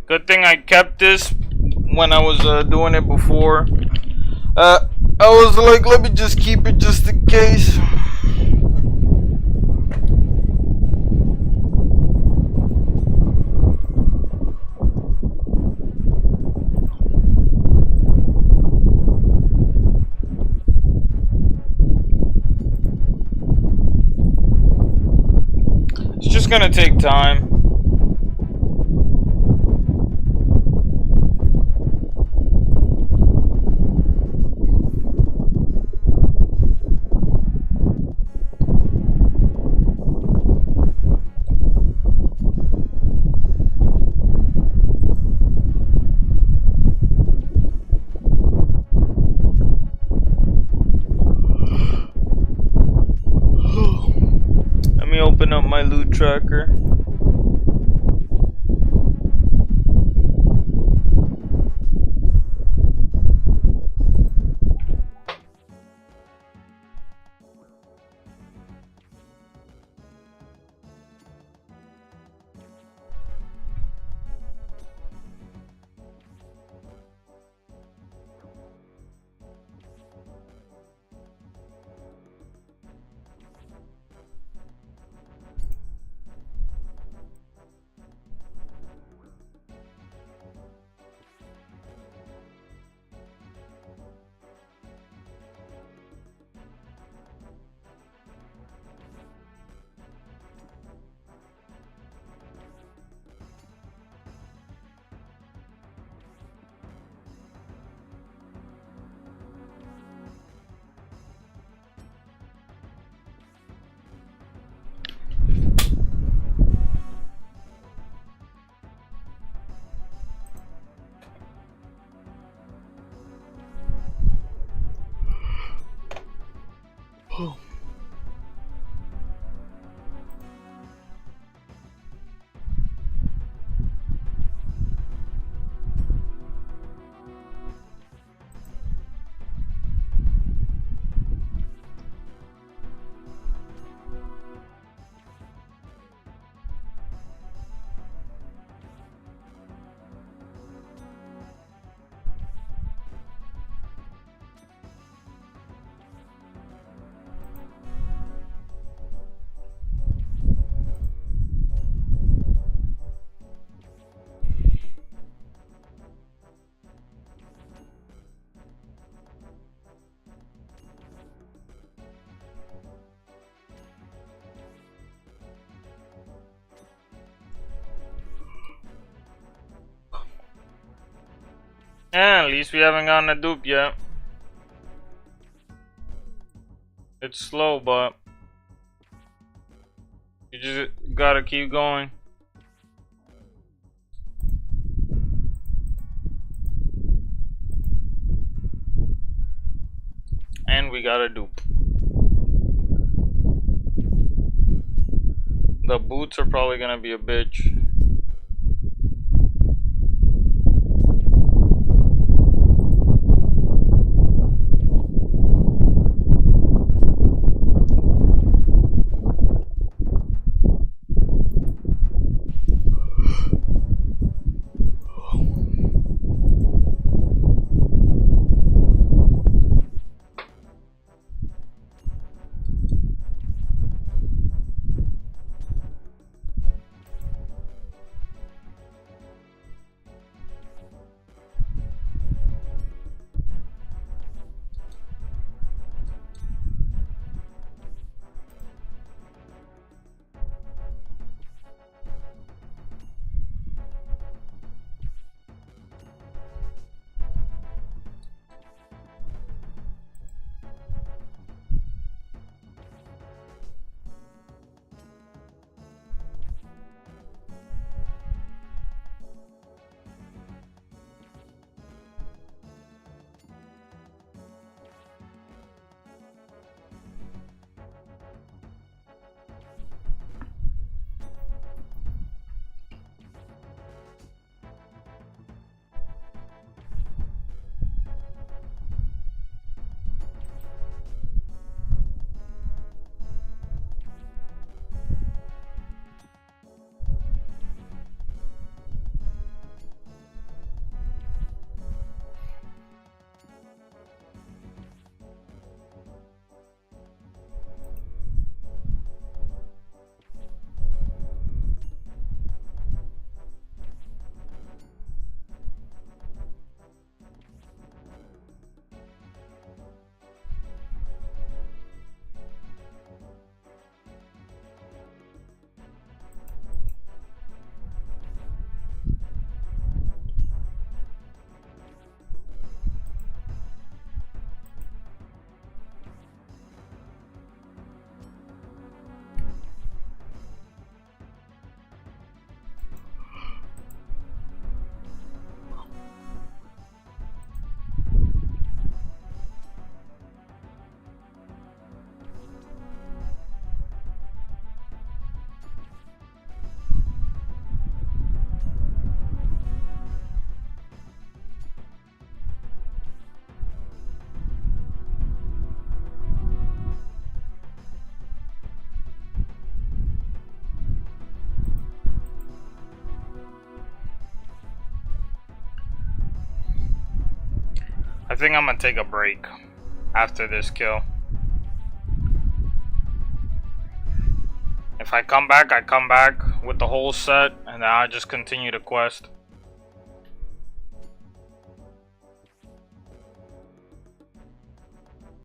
Good thing I kept this when I was doing it before. I was like, let me just keep it just in case. It's just gonna take time. Let me open up my loot tracker. Yeah, at least we haven't gotten a dupe yet. It's slow, but you just gotta keep going. And we got a dupe. The boots are probably gonna be a bitch. I think I'm gonna take a break after this kill. If I come back with the whole set, and then I just continue the quest.